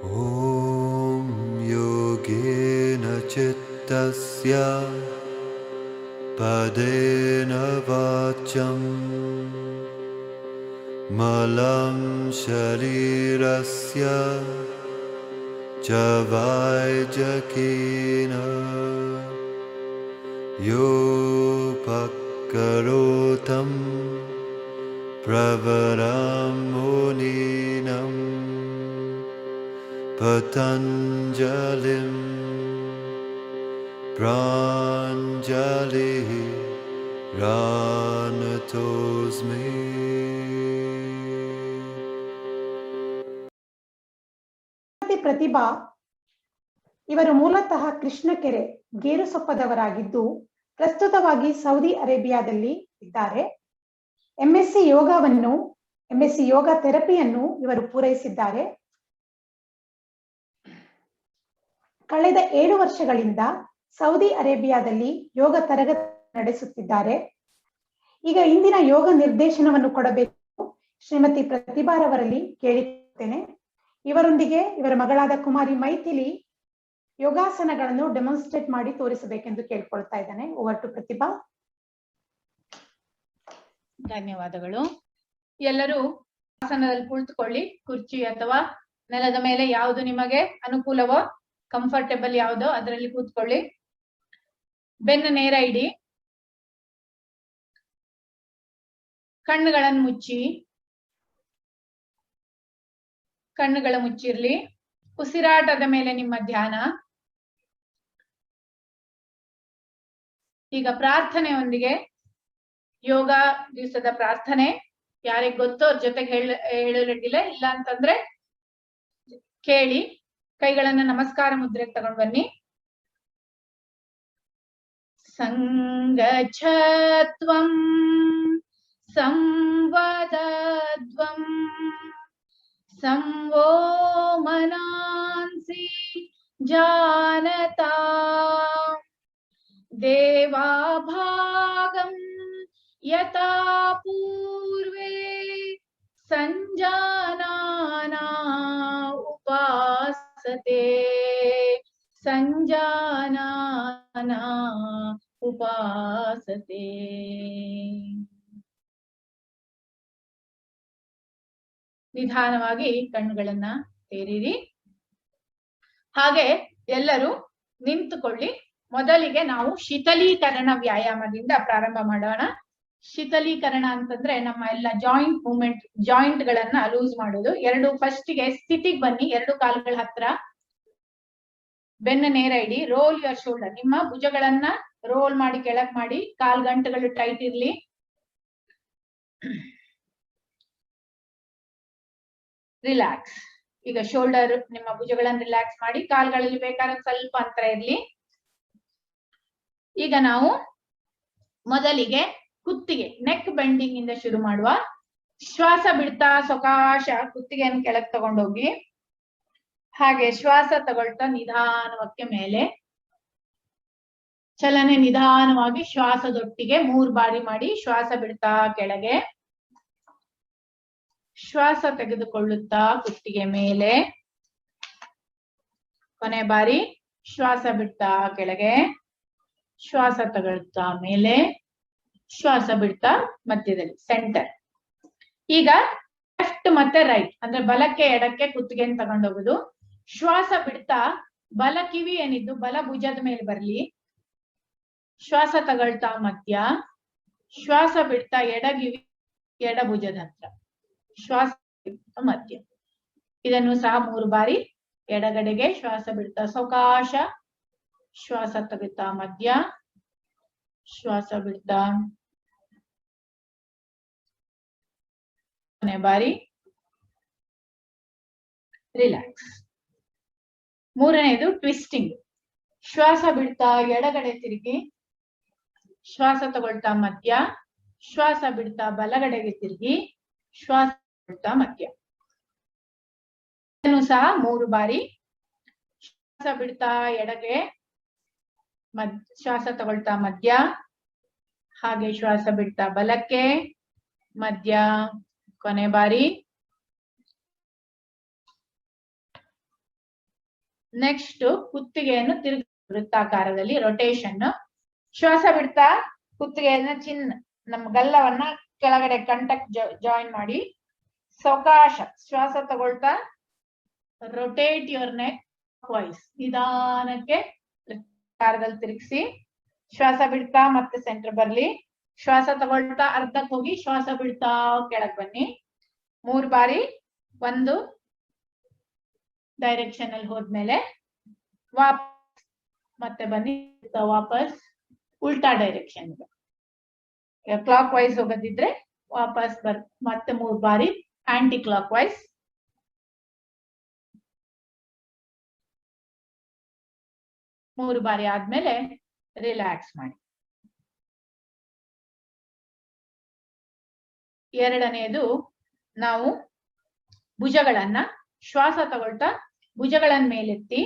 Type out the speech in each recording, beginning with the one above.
ॐ योगेन चित्तस्य पदेन वाचं मलं शरीरस्य च वायजकेन योपकरोतं प्रवरं मुनीनं पतञ्जलिं प्राञ्जलिः प्रणतोऽस्मि। ಪ್ರತಿಭಾ ಇವರು ಮೂಲತಃ ಕೃಷ್ಣಕೆರೆ ಗೇರುಸೊಪ್ಪದವರಾಗಿದ್ದು ಪ್ರಸ್ತುತವಾಗಿ ಸೌದಿ ಅರೇಬಿಯಾದಲ್ಲಿ ಇದ್ದಾರೆ. ಎಂಎಸ್ಸಿ ಯೋಗ ಥೆರಪಿಯನ್ನು ಇವರು ಪೂರೈಸಿದ್ದಾರೆ. ಕಳೆದ 7 ವರ್ಷಗಳಿಂದ ಸೌದಿ ಅರೇಬಿಯಾದಲ್ಲಿ ಯೋಗ ತರಗತಿ ನಡೆಸುತ್ತಿದ್ದಾರೆ. ಈಗ ಇಂದಿನ ಯೋಗ ನಿರ್ದೇಶನವನ್ನು ಕೊಡಬೇಕು ಶ್ರೀಮತಿ ಪ್ರತಿಭಾರವರಲ್ಲಿ ಕೇಳಿದ್ದೇನೆ. ಇವರೊಂದಿಗೆ ಇವರ ಮಗಳಾದ ಕುಮಾರಿ ಮೈಥಿಲಿ ಯೋಗಾಸನಗಳನ್ನು ಡೆಮಾನ್ಸ್ಟ್ರೇಟ್ ಮಾಡಿ ತೋರಿಸಬೇಕೆಂದು ಕೇಳ್ಕೊಳ್ತಾ ಇದ್ದಾನೆ. ಓವರ್ ಟು ಪ್ರತಿಭಾ. ಧನ್ಯವಾದಗಳು. ಎಲ್ಲರೂ ಆಸನದಲ್ಲಿ ಕುಳಿತುಕೊಳ್ಳಿ. ಕುರ್ಚಿ ಅಥವಾ ನೆಲದ ಮೇಲೆ ಯಾವುದು ನಿಮಗೆ ಅನುಕೂಲವೋ, ಕಂಫರ್ಟೇಬಲ್ ಯಾವುದೋ ಅದರಲ್ಲಿ ಕೂತ್ಕೊಳ್ಳಿ. ಬೆನ್ನು ನೇರ ಇಡಿ. ಕಣ್ಣುಗಳನ್ನು ಮುಚ್ಚಿ. ಕಣ್ಣುಗಳ ಮುಚ್ಚಿರ್ಲಿ. ಉಸಿರಾಟದ ಮೇಲೆ ನಿಮ್ಮ ಧ್ಯಾನ. ಈಗ ಪ್ರಾರ್ಥನೆಯೊಂದಿಗೆ ಯೋಗ ದಿವಸದ ಪ್ರಾರ್ಥನೆ ಯಾರಿಗೆ ಗೊತ್ತೋ ಅವ್ರ ಜೊತೆಗೆ ಹೇಳಲಿಲ್ಲ, ಇಲ್ಲ ಅಂತಂದ್ರೆ ಕೇಳಿ. ಕೈಗಳನ್ನ ನಮಸ್ಕಾರ ಮುದ್ರೆಗೆ ತಗೊಂಡು ಬನ್ನಿ. ಸಂಗಚ್ಛತ್ವಂ ಸಂವದದ್ವಂ ಸಂವೋ ಮನಾಂಸಿ ಜಾನತಾ ದೇವಾಭಾಗಂ ಯಥಾ ಪೂರ್ವೇ ಸಂಜಾನಾನಾ ಉಪಾಸತೆ ಸಂಜಾನಾನಾ ಉಪಾಸತೆ. ನಿಧಾನವಾಗಿ ಕಣ್ಣುಗಳನ್ನ ತೆರೀರಿ. ಹಾಗೆ ಎಲ್ಲರೂ ನಿಂತುಕೊಳ್ಳಿ. ಮೊದಲಿಗೆ ನಾವು ಶೀತಲೀಕರಣ ವ್ಯಾಯಾಮದಿಂದ ಪ್ರಾರಂಭ ಮಾಡೋಣ. ಶೀತಲೀಕರಣ ಅಂತಂದ್ರೆ ನಮ್ಮ ಎಲ್ಲ ಜಾಯಿಂಟ್ ಮೂವ್ಮೆಂಟ್, ಜಾಯಿಂಟ್ ಗಳನ್ನ ಲೂಸ್ ಮಾಡೋದು. ಫಸ್ಟ್ಗೆ ಸ್ಥಿತಿಗೆ ಬನ್ನಿ. 2 ಕಾಲುಗಳ ಹತ್ರ ಬೆನ್ನ ನೇರ ಇಡಿ. Roll your shoulder. ನಿಮ್ಮ ಭುಜಗಳನ್ನ ರೋಲ್ ಮಾಡಿ ಕೆಳಗ್ ಮಾಡಿ. ಕಾಲ್ಗಂಟುಗಳು ಟೈಟ್ ಇರ್ಲಿ. ರಿಲ್ಯಾಕ್ಸ್. ಈಗ ಶೋಲ್ಡರ್, ನಿಮ್ಮ ಭುಜಗಳನ್ನು ರಿಲ್ಯಾಕ್ಸ್ ಮಾಡಿ. ಕಾಲ್ಗಳಲ್ಲಿ ಬೇಕಾದ್ರೆ ಸ್ವಲ್ಪ ಅಂತರ ಇರ್ಲಿ. ಈಗ ನಾವು ಮೊದಲಿಗೆ ಕುತ್ತಿಗೆ, ನೆಕ್ ಬೆಂಡಿಂಗ್ ಇಂದ ಶುರು ಮಾಡುವ. ಶ್ವಾಸ ಬಿಡ್ತಾ ಸಾವಕಾಶ ಕುತ್ತಿಗೆಯನ್ನು ಕೆಳಗೆ ತಗೊಂಡೋಗಿ, ಹಾಗೆ ಶ್ವಾಸ ತಗೊಳ್ತಾ ನಿಧಾನಕ್ಕೆ ಮೇಲೆ. ಚಲನೆ ನಿಧಾನವಾಗಿ ಶ್ವಾಸದೊಟ್ಟಿಗೆ 3 ಬಾರಿ ಮಾಡಿ. ಶ್ವಾಸ ಬಿಡ್ತಾ ಕೆಳಗೆ, ಶ್ವಾಸ ತೆಗೆದುಕೊಳ್ಳುತ್ತಾ ಕುತ್ತಿಗೆ ಮೇಲೆ. ಕೊನೆ ಬಾರಿ ಶ್ವಾಸ ಬಿಡ್ತಾ ಕೆಳಗೆ, ಶ್ವಾಸ ತಗೊಳ್ತಾ ಮೇಲೆ, ಶ್ವಾಸ ಬಿಡ್ತಾ ಮಧ್ಯದಲ್ಲಿ ಸೆಂಟರ್. ಈಗ ಲೆಫ್ಟ್ ಮತ್ತೆ ರೈಟ್ ಅಂದ್ರೆ ಬಲಕ್ಕೆ ಎಡಕ್ಕೆ ಕುತ್ತಿಗೆಯನ್ನು ತಗೊಂಡೋಗುದು. ಶ್ವಾಸ ಬಿಡ್ತಾ ಬಲ ಕಿವಿ ಏನಿದ್ದು ಬಲ ಭುಜದ ಮೇಲೆ ಬರ್ಲಿ. ಶ್ವಾಸ ತಗೊಳ್ತಾ ಮಧ್ಯ, ಶ್ವಾಸ ಬಿಡ್ತಾ ಎಡಗಿವಿ ಎಡ ಭುಜದ ಹತ್ರ, ಶ್ವಾಸ ಮಧ್ಯ. ಇದನ್ನು ಸಹ 3 ಬಾರಿ. ಎಡಗಡೆಗೆ ಶ್ವಾಸ ಬಿಡ್ತಾ ಸಾವಕಾಶ, ಶ್ವಾಸ ತಗೊಳ್ತಾ ಮಧ್ಯ, ಶ್ವಾಸ ಬಿಡ್ತಾ ಕೊನೆ ಬಾರಿ ರಿಲ್ಯಾಕ್ಸ್. 3ನೇದು ಟ್ವಿಸ್ಟಿಂಗ್. ಶ್ವಾಸ ಬಿಡ್ತಾ ಎಡಗಡೆ ತಿರುಗಿ, ಶ್ವಾಸ ತಗೊಳ್ತಾ ಮಧ್ಯ, ಶ್ವಾಸ ಬಿಡ್ತಾ ಬಲಗಡೆಗೆ ತಿರುಗಿ, ಶ್ವಾಸ ಬಿಡ್ತಾ ಮಧ್ಯ. ಇದನ್ನು ಸಹ 3 ಬಾರಿ. ಶ್ವಾಸ ಬಿಡ್ತಾ ಎಡಗೆ, ಶ್ವಾಸ ತಗೊಳ್ತಾ ಮಧ್ಯ, ಹಾಗೆ ಶ್ವಾಸ ಬಿಡ್ತಾ ಬಲಕ್ಕೆ ಮಧ್ಯ, ಕೊನೆ ಬಾರಿ ನೆಕ್ಸ್ಟ್ ಕುತ್ತಿಗೆಯನ್ನು ವೃತ್ತಾಕಾರದಲ್ಲಿ ರೊಟೇಷನ್. ಶ್ವಾಸ ಬಿಡ್ತಾ ಕುತ್ತಿಗೆಯನ್ನ ನಮ್ಮ ಗಲ್ಲವನ್ನ ಕೆಳಗಡೆ ಕಂಠಕ್ಕೆ ಜಾಯಿನ್ ಮಾಡಿ ಸಾವಕಾಶ ಶ್ವಾಸ ತಗೊಳ್ತಾ ರೊಟೇಟ್ ಯುವರ್ ನೆಕ್ ವಾಯ್ಸ್. ನಿಧಾನಕ್ಕೆ ವೃತ್ತಾಕಾರದಲ್ಲಿ ತಿರುಗಿಸಿ ಶ್ವಾಸ ಬಿಡ್ತಾ ಮತ್ತೆ ಸೆಂಟರ್ ಬರ್ಲಿ. ಶ್ವಾಸ ತಗೊಳ್ತಾ ಅರ್ಧಕ್ಕೆ ಹೋಗಿ ಶ್ವಾಸ ಬಿಡ್ತಾ ಕೆಳಗ್ ಬನ್ನಿ. 3 ಬಾರಿ ಒಂದು ಡೈರೆಕ್ಷನ್ ಅಲ್ಲಿ ಹೋದ್ಮೇಲೆ ವಾಪಸ್ ಮತ್ತೆ ಬನ್ನಿ. ವಾಪಸ್ ಉಲ್ಟಾ ಡೈರೆಕ್ಷನ್. ಕ್ಲಾಕ್ ವೈಸ್ ಹೋಗೋದಿದ್ರೆ ವಾಪಸ್ ಮತ್ತೆ 3 ಬಾರಿ ಆಂಟಿ ಕ್ಲಾಕ್ ವೈಸ್. ಮೂರು ಬಾರಿ ಆದ್ಮೇಲೆ ರಿಲ್ಯಾಕ್ಸ್ ಮಾಡಿ. ಎರಡನೆಯದು, ನಾವು ಭುಜಗಳನ್ನ ಶ್ವಾಸ ತಗೊಳ್ತಾ ಭುಜಗಳನ್ನ ಮೇಲೆತ್ತಿ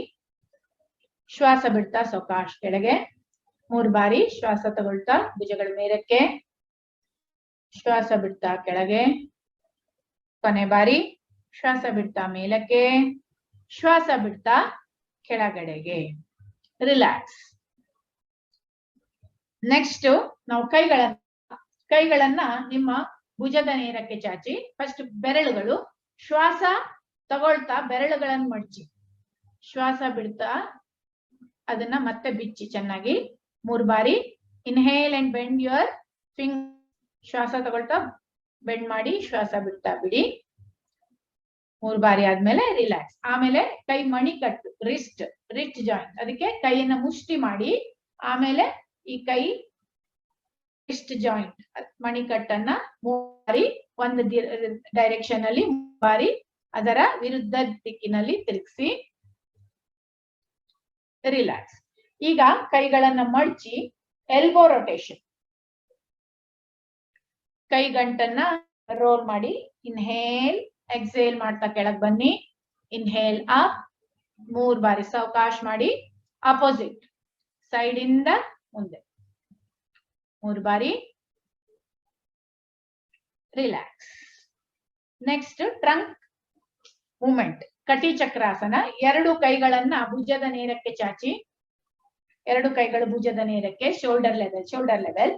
ಶ್ವಾಸ ಬಿಡ್ತಾ ಸಾವಕಾಶ ಕೆಳಗೆ. 3 ಬಾರಿ ಶ್ವಾಸ ತಗೊಳ್ತಾ ಭುಜಗಳ ಮೇಲಕ್ಕೆ, ಶ್ವಾಸ ಬಿಡ್ತಾ ಕೆಳಗೆ. ಕೊನೆ ಬಾರಿ ಶ್ವಾಸ ಬಿಡ್ತಾ ಮೇಲಕ್ಕೆ, ಶ್ವಾಸ ಬಿಡ್ತಾ ಕೆಳಗಡೆಗೆ. ರಿಲ್ಯಾಕ್ಸ್. ನೆಕ್ಸ್ಟ್ ನಾವು ಕೈಗಳನ್ನ ನಿಮ್ಮ ಭುಜದ ನೇರಕ್ಕೆ ಚಾಚಿ ಫಸ್ಟ್ ಬೆರಳುಗಳು ಶ್ವಾಸ ತಗೊಳ್ತಾ ಬೆರಳುಗಳನ್ನು ಮಡಚಿ ಶ್ವಾಸ ಬಿಡ್ತಾ ಅದನ್ನ ಮತ್ತೆ ಬಿಚ್ಚಿ ಚೆನ್ನಾಗಿ 3 ಬಾರಿ. Inhale and bend your finger. ಶ್ವಾಸ ತಗೊಳ್ತಾ ಬೆಂಡ್ ಮಾಡಿ ಶ್ವಾಸ ಬಿಡ್ತಾ ಬಿಡಿ. 3 ಬಾರಿ ಆದ್ಮೇಲೆ ರಿಲ್ಯಾಕ್ಸ್. ಆಮೇಲೆ ಕೈ ಮಣಿಕಟ್ಟು, ರಿಸ್ಟ್ ಜಾಯಿಂಟ್, ಅದಕ್ಕೆ ಕೈಯನ್ನ ಮುಷ್ಟಿ ಮಾಡಿ ಆಮೇಲೆ ಈ ಕೈ ರಿಸ್ಟ್ ಜಾಯಿಂಟ್ ಮಣಿಕಟ್ಟನ್ನ 3 ಬಾರಿ ಒಂದು ಡೈರೆಕ್ಷನ್ ಅಲ್ಲಿ 3 ಬಾರಿ ಅದರ ವಿರುದ್ಧ ದಿಕ್ಕಿನಲ್ಲಿ ತಿರುಗಿಸಿ ರಿಲ್ಯಾಕ್ಸ್. ಈಗ ಕೈಗಳನ್ನ ಮಡಚಿ ಎಲ್ಬೋ ರೊಟೇಷನ್. ಕೈ ಗಂಟನ್ನ ರೋಲ್ ಮಾಡಿ ಇನ್ಹೇಲ್ ಎಕ್ಸೇಲ್ ಮಾಡ್ತಾ ಕೆಳಗ್ ಬನ್ನಿ. ಇನ್ಹೇಲ್ ಅಪ್ 3 ಬಾರಿ ಸಾವಕಾಶ ಮಾಡಿ. ಅಪೋಸಿಟ್ ಸೈಡ್ ಇಂದ ಮುಂದೆ 3 ಬಾರಿ. Relax. Next trunk movement, Kati Chakrasana. 2 ಕೈಗಳನ್ನ ಭುಜದ ನೇರಕ್ಕೆ ಚಾಚಿ, 2 ಕೈಗಳು ಭುಜದ ನೇರಕ್ಕೆ, ಶೋಲ್ಡರ್ ಲೆವೆಲ್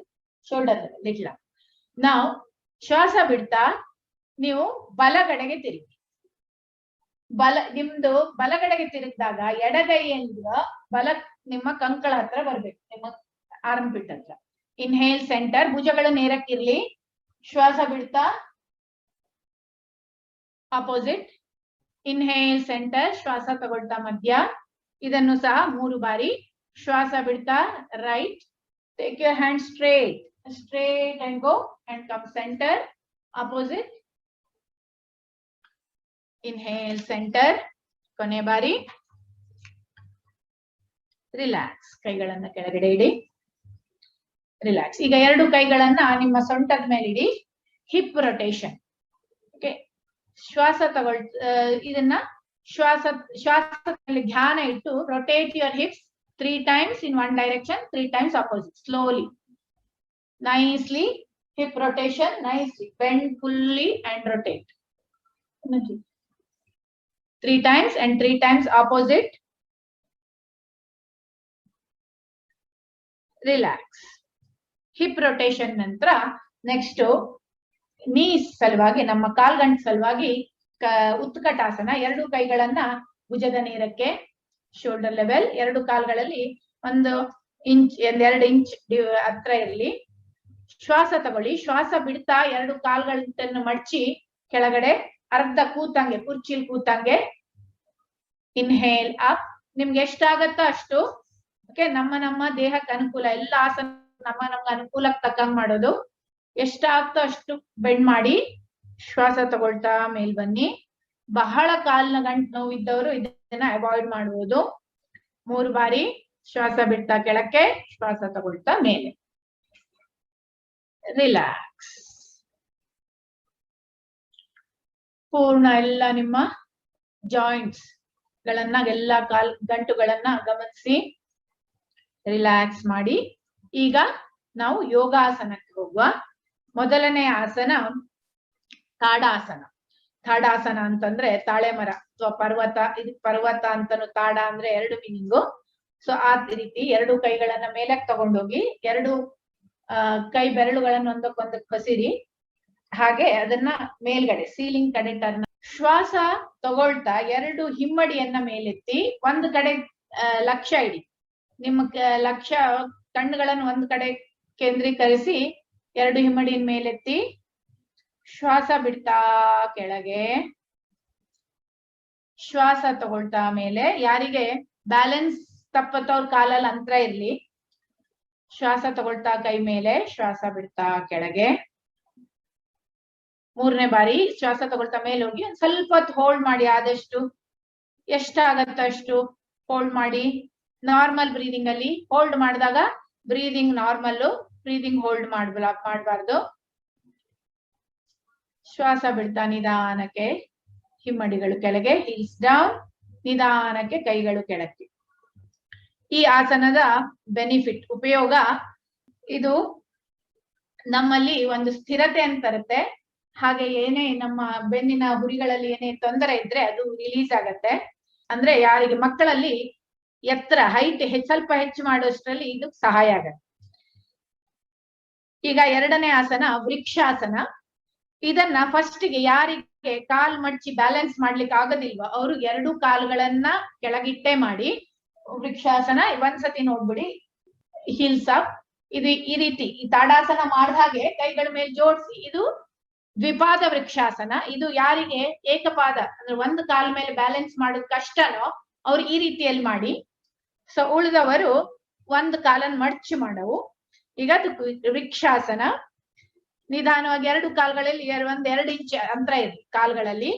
ಲಿಟ್ಲ. ನಾವು ಶ್ವಾಸ ಬಿಡ್ತಾ ನೀವು ಬಲಗಡೆಗೆ ತಿರುಗಿ. ನಿಮ್ದು ಬಲಗಡೆಗೆ ತಿರುಗಿದಾಗ ಎಡಗೈಯಿಂದ ನಿಮ್ಮ ಕಂಕಳ ಹತ್ರ ಬರ್ಬೇಕು, ನಿಮ್ಮ ಆರ್ಮ್ಪಿಟ್ ಹತ್ರ. ಇನ್ಹೇಲ್ ಸೆಂಟರ್, ಭುಜಗಳು ನೇರಕ್ಕಿರ್ಲಿ. ಶ್ವಾಸ ಬಿಡ್ತಾ ಅಪೋಸಿಟ್. ಇನ್ಹೇಲ್ ಸೆಂಟರ್, ಶ್ವಾಸ ತಗೊಳ್ತಾ ಮಧ್ಯ. ಇದನ್ನು ಸಹ 3 ಬಾರಿ. ಶ್ವಾಸ ಬಿಡ್ತಾ right. Take your hand straight and go and come center, opposite. Inhale center. ಕೊನೆ ಬಾರಿ ರಿಲ್ಯಾಕ್ಸ್. ಕೈಗಳನ್ನ ಕೆಳಗಡೆ ಇಡಿ. ರಿಲ್ಯಾಕ್ಸ್. ಈಗ 2 ಕೈಗಳನ್ನ ನಿಮ್ಮ ಸೊಂಟದ ಮೇಲೆ ಇಡಿ. Hip rotation. ಓಕೆ, ಶ್ವಾಸ ಇದನ್ನ ಶ್ವಾಸದಲ್ಲಿ ಧ್ಯಾನ ಇಟ್ಟು rotate your hips 3 times in one direction, 3 times opposite. Slowly, nicely. Hip rotation, nicely bend fully and rotate. 3 times and 3 times opposite. Relax. Hip rotation ನಂತರ ನೆಕ್ಸ್ಟ್ ನೀಸ್ ಸಲುವಾಗಿ, ನಮ್ಮ ಕಾಲ್ಗಂಟ ಸಲುವಾಗಿ ಉತ್ಕಟಾಸನ. 2 ಕೈಗಳನ್ನ ಭುಜದ ನೇರಕ್ಕೆ, ಶೋಲ್ಡರ್ ಲೆವೆಲ್. 2 ಕಾಲ್ಗಳಲ್ಲಿ 1 ಇಂಚ್ 2 ಇಂಚ್ ಹತ್ರ ಇರಲಿ. ಶ್ವಾಸ ತಗೊಳ್ಳಿ. ಶ್ವಾಸ ಬಿಡ್ತಾ 2 ಕಾಲ್ಗಳನ್ನ ಮಡಚಿ ಕೆಳಗಡೆ ಅರ್ಧ ಕೂತಂಗೆ, ಕುರ್ಚಿಲ್ ಕೂತಂಗೆ. Inhale up. ನಿಮ್ಗೆ ಎಷ್ಟಾಗತ್ತೋ ಅಷ್ಟು. ಓಕೆ, ನಮ್ಮ ದೇಹಕ್ಕೆ ಅನುಕೂಲ, ಎಲ್ಲ ಆಸನ ನಮ್ಗೆ ಅನುಕೂಲಕ್ಕೆ ತಕ್ಕಂಗ್ ಮಾಡೋದು. ಎಷ್ಟಾಗ್ತೋ ಅಷ್ಟು ಬೆಂಡ್ ಮಾಡಿ ಶ್ವಾಸ ತಗೊಳ್ತಾ ಮೇಲ್ ಬನ್ನಿ. ಬಹಳ ಕಾಲ್ನ ಗಂಟು ನೋವಿದ್ದವರು ಇದನ್ನ ಅವಾಯ್ಡ್ ಮಾಡುವುದು. 3 ಬಾರಿ ಶ್ವಾಸ ಬಿಡ್ತಾ ಕೆಳಕ್ಕೆ, ಶ್ವಾಸ ತಗೊಳ್ತಾ ಮೇಲೆ. ರಿಲ್ಯಾಕ್ಸ್. ಪೂರ್ಣ ಎಲ್ಲ ನಿಮ್ಮ ಜಾಯಿಂಟ್ಸ್ ಗಳನ್ನ, ಎಲ್ಲ ಗಂಟುಗಳನ್ನ ಗಮನಿಸಿ ರಿಲ್ಯಾಕ್ಸ್ ಮಾಡಿ. ಈಗ ನಾವು ಯೋಗಾಸನಕ್ಕೆ ಹೋಗುವ. ಮೊದಲನೇ ಆಸನ ತಾಡಾಸನ. ತಾಡಾಸನ ಅಂತಂದ್ರೆ ತಾಳೆ ಮರ ಅಥವಾ ಪರ್ವತ, ಇದು ಪರ್ವತ ಅಂತನೂ, ತಾಡ ಅಂದ್ರೆ ಎರಡು ಮೀನಿಂಗು. ಸೊ ಆ ರೀತಿ ಎರಡು ಕೈಗಳನ್ನ ಮೇಲಕ್ಕೆ ತಗೊಂಡೋಗಿ ಎರಡು ಕೈ ಬೆರಳುಗಳನ್ನು ಒಂದಕ್ಕೊಂದಕ್ಕೆ ಕಸಿರಿ, ಹಾಗೆ ಅದನ್ನ ಮೇಲ್ಗಡೆ ಸೀಲಿಂಗ್ ಕಡೆ ಟರ್ನ್. ಶ್ವಾಸ ತಗೊಳ್ತಾ ಎರಡು ಹಿಮ್ಮಡಿಯನ್ನ ಮೇಲೆತ್ತಿ ಒಂದು ಕಡೆ ಲಕ್ಷ್ಯ ಇಡಿ. ನಿಮ್ಮ ಲಕ್ಷ್ಯ ಕಣ್ಣುಗಳನ್ನು ಒಂದು ಕಡೆ ಕೇಂದ್ರೀಕರಿಸಿ ಎರಡು ಹಿಮ್ಮಡಿನ ಮೇಲೆತ್ತಿ ಶ್ವಾಸ ಬಿಡ್ತಾ ಕೆಳಗೆ, ಶ್ವಾಸ ತಗೊಳ್ತಾ ಮೇಲೆ. ಯಾರಿಗೆ ಬ್ಯಾಲೆನ್ಸ್ ತಪ್ಪತ್ತವ್ರ ಕಾಲಲ್ಲಿ ಅಂತರ ಇರ್ಲಿ. ಶ್ವಾಸ ತಗೊಳ್ತಾ ಕೈ ಮೇಲೆ, ಶ್ವಾಸ ಬಿಡ್ತಾ ಕೆಳಗೆ. ಮೂರನೇ ಬಾರಿ ಶ್ವಾಸ ತಗೊಳ್ತಾ ಮೇಲೆ ಹೋಗಿ ಒಂದ್ ಸ್ವಲ್ಪ ಹೊತ್ತು ಹೋಲ್ಡ್ ಮಾಡಿ, ಆದಷ್ಟು ಎಷ್ಟಾಗತ್ತ ಅಷ್ಟು ಹೋಲ್ಡ್ ಮಾಡಿ. ನಾರ್ಮಲ್ ಬ್ರೀದಿಂಗ್ ಅಲ್ಲಿ ಹೋಲ್ಡ್ ಮಾಡಿದಾಗ ಬ್ರೀದಿಂಗ್ ನಾರ್ಮಲ್, ಬ್ರೀದಿಂಗ್ ಹೋಲ್ಡ್ ಮಾಡಬಾರ್ದು. ಶ್ವಾಸ ಬಿಡ್ತಾ ನಿಧಾನಕ್ಕೆ ಹಿಮ್ಮಡಿಗಳು ಕೆಳಗೆ, ಹೀಲ್ಸ್ ಡೌನ್, ನಿಧಾನಕ್ಕೆ ಕೈಗಳು ಕೆಳಕ್ಕೆ. ಈ ಆಸನದ ಬೆನಿಫಿಟ್, ಉಪಯೋಗ, ಇದು ನಮ್ಮಲ್ಲಿ ಒಂದು ಸ್ಥಿರತೆ ಅಂತ ತರುತ್ತೆ. ಹಾಗೆ ಏನೇ ನಮ್ಮ ಬೆನ್ನಿನ ಹುರಿಗಳಲ್ಲಿ ಏನೇ ತೊಂದರೆ ಇದ್ರೆ ಅದು ರಿಲೀಸ್ ಆಗತ್ತೆ. ಅಂದ್ರೆ ಯಾರಿಗೆ ಮಕ್ಕಳಲ್ಲಿ ಎತ್ತರ ಹೈಟ್ ಸ್ವಲ್ಪ ಹೆಚ್ಚು ಮಾಡೋಷ್ಟ್ರಲ್ಲಿ ಇದು ಸಹಾಯ ಆಗತ್ತೆ. ಈಗ ಎರಡನೇ ಆಸನ ವೃಕ್ಷಾಸನ. ಇದನ್ನ ಫಸ್ಟ್ ಗೆ ಯಾರಿಗೆ ಕಾಲ್ ಮಡ್ಚಿ ಬ್ಯಾಲೆನ್ಸ್ ಮಾಡ್ಲಿಕ್ಕೆ ಆಗೋದಿಲ್ವಾ ಅವರು ಎರಡು ಕಾಲುಗಳನ್ನ ಕೆಳಗಿಟ್ಟೆ ಮಾಡಿ ವೃಕ್ಷಾಸನ ಒಂದ್ಸತಿ ನೋಡ್ಬಿಡಿ. Heels up. ಇದು ಈ ರೀತಿ ಈ ತಾಡಾಸನ ಮಾಡಿದ ಹಾಗೆ ಕೈಗಳ ಮೇಲೆ ಜೋಡಿಸಿ. ಇದು ದ್ವಿಪಾದ ವೃಕ್ಷಾಸನ. ಇದು ಯಾರಿಗೆ ಏಕಪಾದ ಅಂದ್ರೆ ಒಂದು ಕಾಲ ಮೇಲೆ ಬ್ಯಾಲೆನ್ಸ್ ಮಾಡೋದ್ ಕಷ್ಟನೋ ಅವ್ರು ಈ ರೀತಿಯಲ್ಲಿ ಮಾಡಿ. ಸೊ ಉಳಿದವರು ಒಂದು ಕಾಲನ್ನು ಮಡ್ಚಿ ಮಾಡವು. ಈಗ ವೃಕ್ಷಾಸನ. ನಿಧಾನವಾಗಿ ಎರಡು ಕಾಲ್ಗಳಲ್ಲಿ ಒಂದ್ ಇಂಚ್ ಅಂತರ ಇರಲಿ ಕಾಲ್ಗಳಲ್ಲಿ.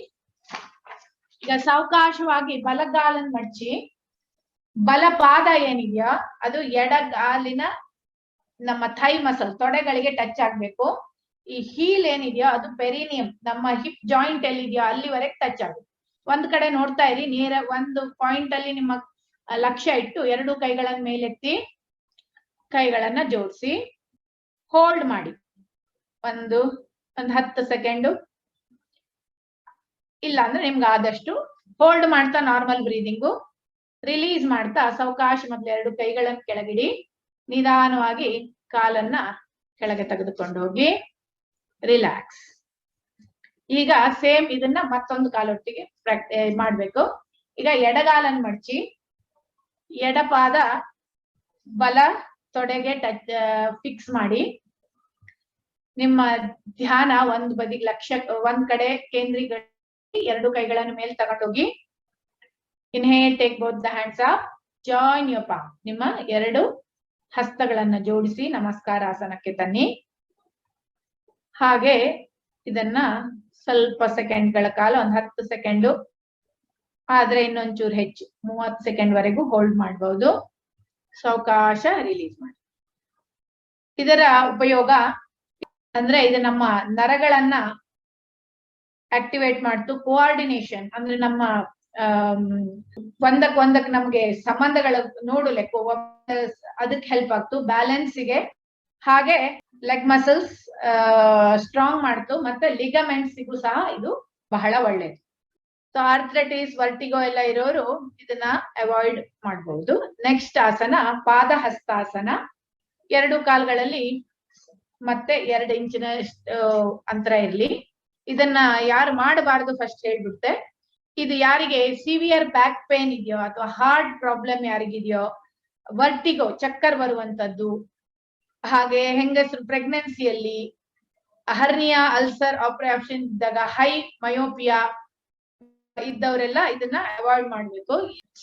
ಈಗ ಸಾವಕಾಶವಾಗಿ ಬಲಗಾಲನ್ನು ಮಡ್ಚಿ, ಬಲಪಾದ ಏನಿದೆಯೋ ಅದು ಎಡಗಾಲಿನ ನಮ್ಮ ಥೈ ಮಸಲ್ ತೊಡೆಗಳಿಗೆ ಟಚ್ ಆಗ್ಬೇಕು. ಈ ಹೀಲ್ ಏನಿದೆಯೋ ಅದು ಪೆರಿನಿಯಂ ನಮ್ಮ ಹಿಪ್ ಜಾಯಿಂಟ್ ಎಲ್ಲಿದೆಯೋ ಅಲ್ಲಿವರೆಗೆ ಟಚ್ ಆಗುತ್ತೆ. ಒಂದ್ ಕಡೆ ನೋಡ್ತಾ ಇರಿ, ನೇರ ಒಂದು ಪಾಯಿಂಟ್ ಅಲ್ಲಿ ನಿಮ್ಮ ಲಕ್ಷ್ಯ ಇಟ್ಟು ಎರಡು ಕೈಗಳನ್ನ ಮೇಲೆತ್ತಿ ಕೈಗಳನ್ನ ಜೋಡಿಸಿ ಹೋಲ್ಡ್ ಮಾಡಿ ಒಂದು 10 ಸೆಕೆಂಡು. ಇಲ್ಲ ಅಂದ್ರೆ ನಿಮ್ಗೆ ಆದಷ್ಟು ಹೋಲ್ಡ್ ಮಾಡ್ತಾ ನಾರ್ಮಲ್ ಬ್ರೀದಿಂಗು. ರಿಲೀಸ್ ಮಾಡ್ತಾ ಸಾವಕಾಶ ಮೊದಲು ಎರಡು ಕೈಗಳನ್ನ ಕೆಳಗಿಡಿ. ನಿಧಾನವಾಗಿ ಕಾಲನ್ನ ಕೆಳಗೆ ತೆಗೆದುಕೊಂಡು ಹೋಗಿ ರಿಲ್ಯಾಕ್ಸ್. ಈಗ ಸೇಮ್ ಇದನ್ನ ಮತ್ತೊಂದು ಕಾಲೊಟ್ಟಿಗೆ ಮಾಡ್ಬೇಕು. ಈಗ ಎಡಗಾಲನ್ನು ಮಡಚಿ ಎಡಪಾದ ಬಲ ತೊಡೆಗೆ ಟಚ್ ಫಿಕ್ಸ್ ಮಾಡಿ ನಿಮ್ಮ ಧ್ಯಾನ ಒಂದು ಬದಿಗೆ ಲಕ್ಷ್ಯ ಒಂದ್ ಕಡೆ ಕೇಂದ್ರೀಕರಿಸಿ ಎರಡು ಕೈಗಳನ್ನು ಮೇಲೆ ತಗೊಂಡೋಗಿ inhale, take both the hands up, join your palm. ನಿಮ್ಮ ಎರಡು ಹಸ್ತಗಳನ್ನ ಜೋಡಿಸಿ ನಮಸ್ಕಾರ ಆಸನಕ್ಕೆ ತನ್ನಿ. ಹಾಗೆ ಇದನ್ನ ಸ್ವಲ್ಪ ಸೆಕೆಂಡ್ಗಳ ಕಾಲ, ಒಂದ್ 10 ಸೆಕೆಂಡು ಆದ್ರೆ ಇನ್ನೊಂಚೂರು ಹೆಚ್ಚು 30 ಸೆಕೆಂಡ್ ವರೆಗೂ ಹೋಲ್ಡ್ ಮಾಡಬಹುದು. ಸಾವಕಾಶ ರಿಲೀಸ್ ಮಾಡಿ. ಇದರ ಉಪಯೋಗ ಅಂದ್ರೆ ಇದು ನಮ್ಮ ನರಗಳನ್ನ ಆಕ್ಟಿವೇಟ್ ಮಾಡ್ತು. ಕೋಆರ್ಡಿನೇಷನ್ ಅಂದ್ರೆ ನಮ್ಮ ಒಂದಕ್ ನಮ್ಗೆ ಸಂಬಂಧಗಳ ನೋಡಲಿಕ್ಕೆ ಅದಕ್ಕೆ ಹೆಲ್ಪ್ ಆಗ್ತು. ಬ್ಯಾಲೆನ್ಸ್ಗೆ, ಹಾಗೆ ಲೆಗ್ ಮಸಲ್ಸ್ ಸ್ಟ್ರಾಂಗ್ ಮಾಡ್ತು. ಮತ್ತೆ ಲಿಗಮೆಂಟ್ಸ್ಗೂ ಸಹ ಇದು ಬಹಳ ಒಳ್ಳೇದು. ಸೊ ಆರ್ಥ್ರೈಟಿಸ್, ವರ್ಟಿಗೋ ಎಲ್ಲ ಇರೋರು ಇದನ್ನ ಅವಾಯ್ಡ್ ಮಾಡಬಹುದು. ನೆಕ್ಸ್ಟ್ ಆಸನ ಪಾದ ಹಸ್ತಾಸನ. ಎರಡು ಕಾಲ್ಗಳಲ್ಲಿ ಮತ್ತೆ 2 ಇಂಚಿನ ಅಂತರ ಇರ್ಲಿ. ಇದನ್ನ ಯಾರು ಮಾಡಬಾರ್ದು ಫಸ್ಟ್ ಹೇಳ್ಬಿಡುತ್ತೆ. ಇದು ಯಾರಿಗೆ ಸಿವಿಯರ್ ಬ್ಯಾಕ್ ಪೇನ್ ಇದೆಯೋ ಅಥವಾ ಹಾರ್ಟ್ ಪ್ರಾಬ್ಲಮ್ ಯಾರಿಗಿದೆಯೋ, ವರ್ಟಿಗೋ ಚಕ್ಕರ್ ಬರುವಂತದ್ದು, ಹಾಗೆ ಹೆಂಗಸರು ಪ್ರೆಗ್ನೆನ್ಸಿಯಲ್ಲಿ, ಹರ್ನಿಯಾ, ಅಲ್ಸರ್ ಆಪರೇಷನ್ ಇದ್ದಾಗ, ಹೈ ಮಯೋಪಿಯಾ ಇದ್ದವರೆಲ್ಲ ಇದನ್ನ ಅವಾಯ್ಡ್ ಮಾಡ್ಬೇಕು.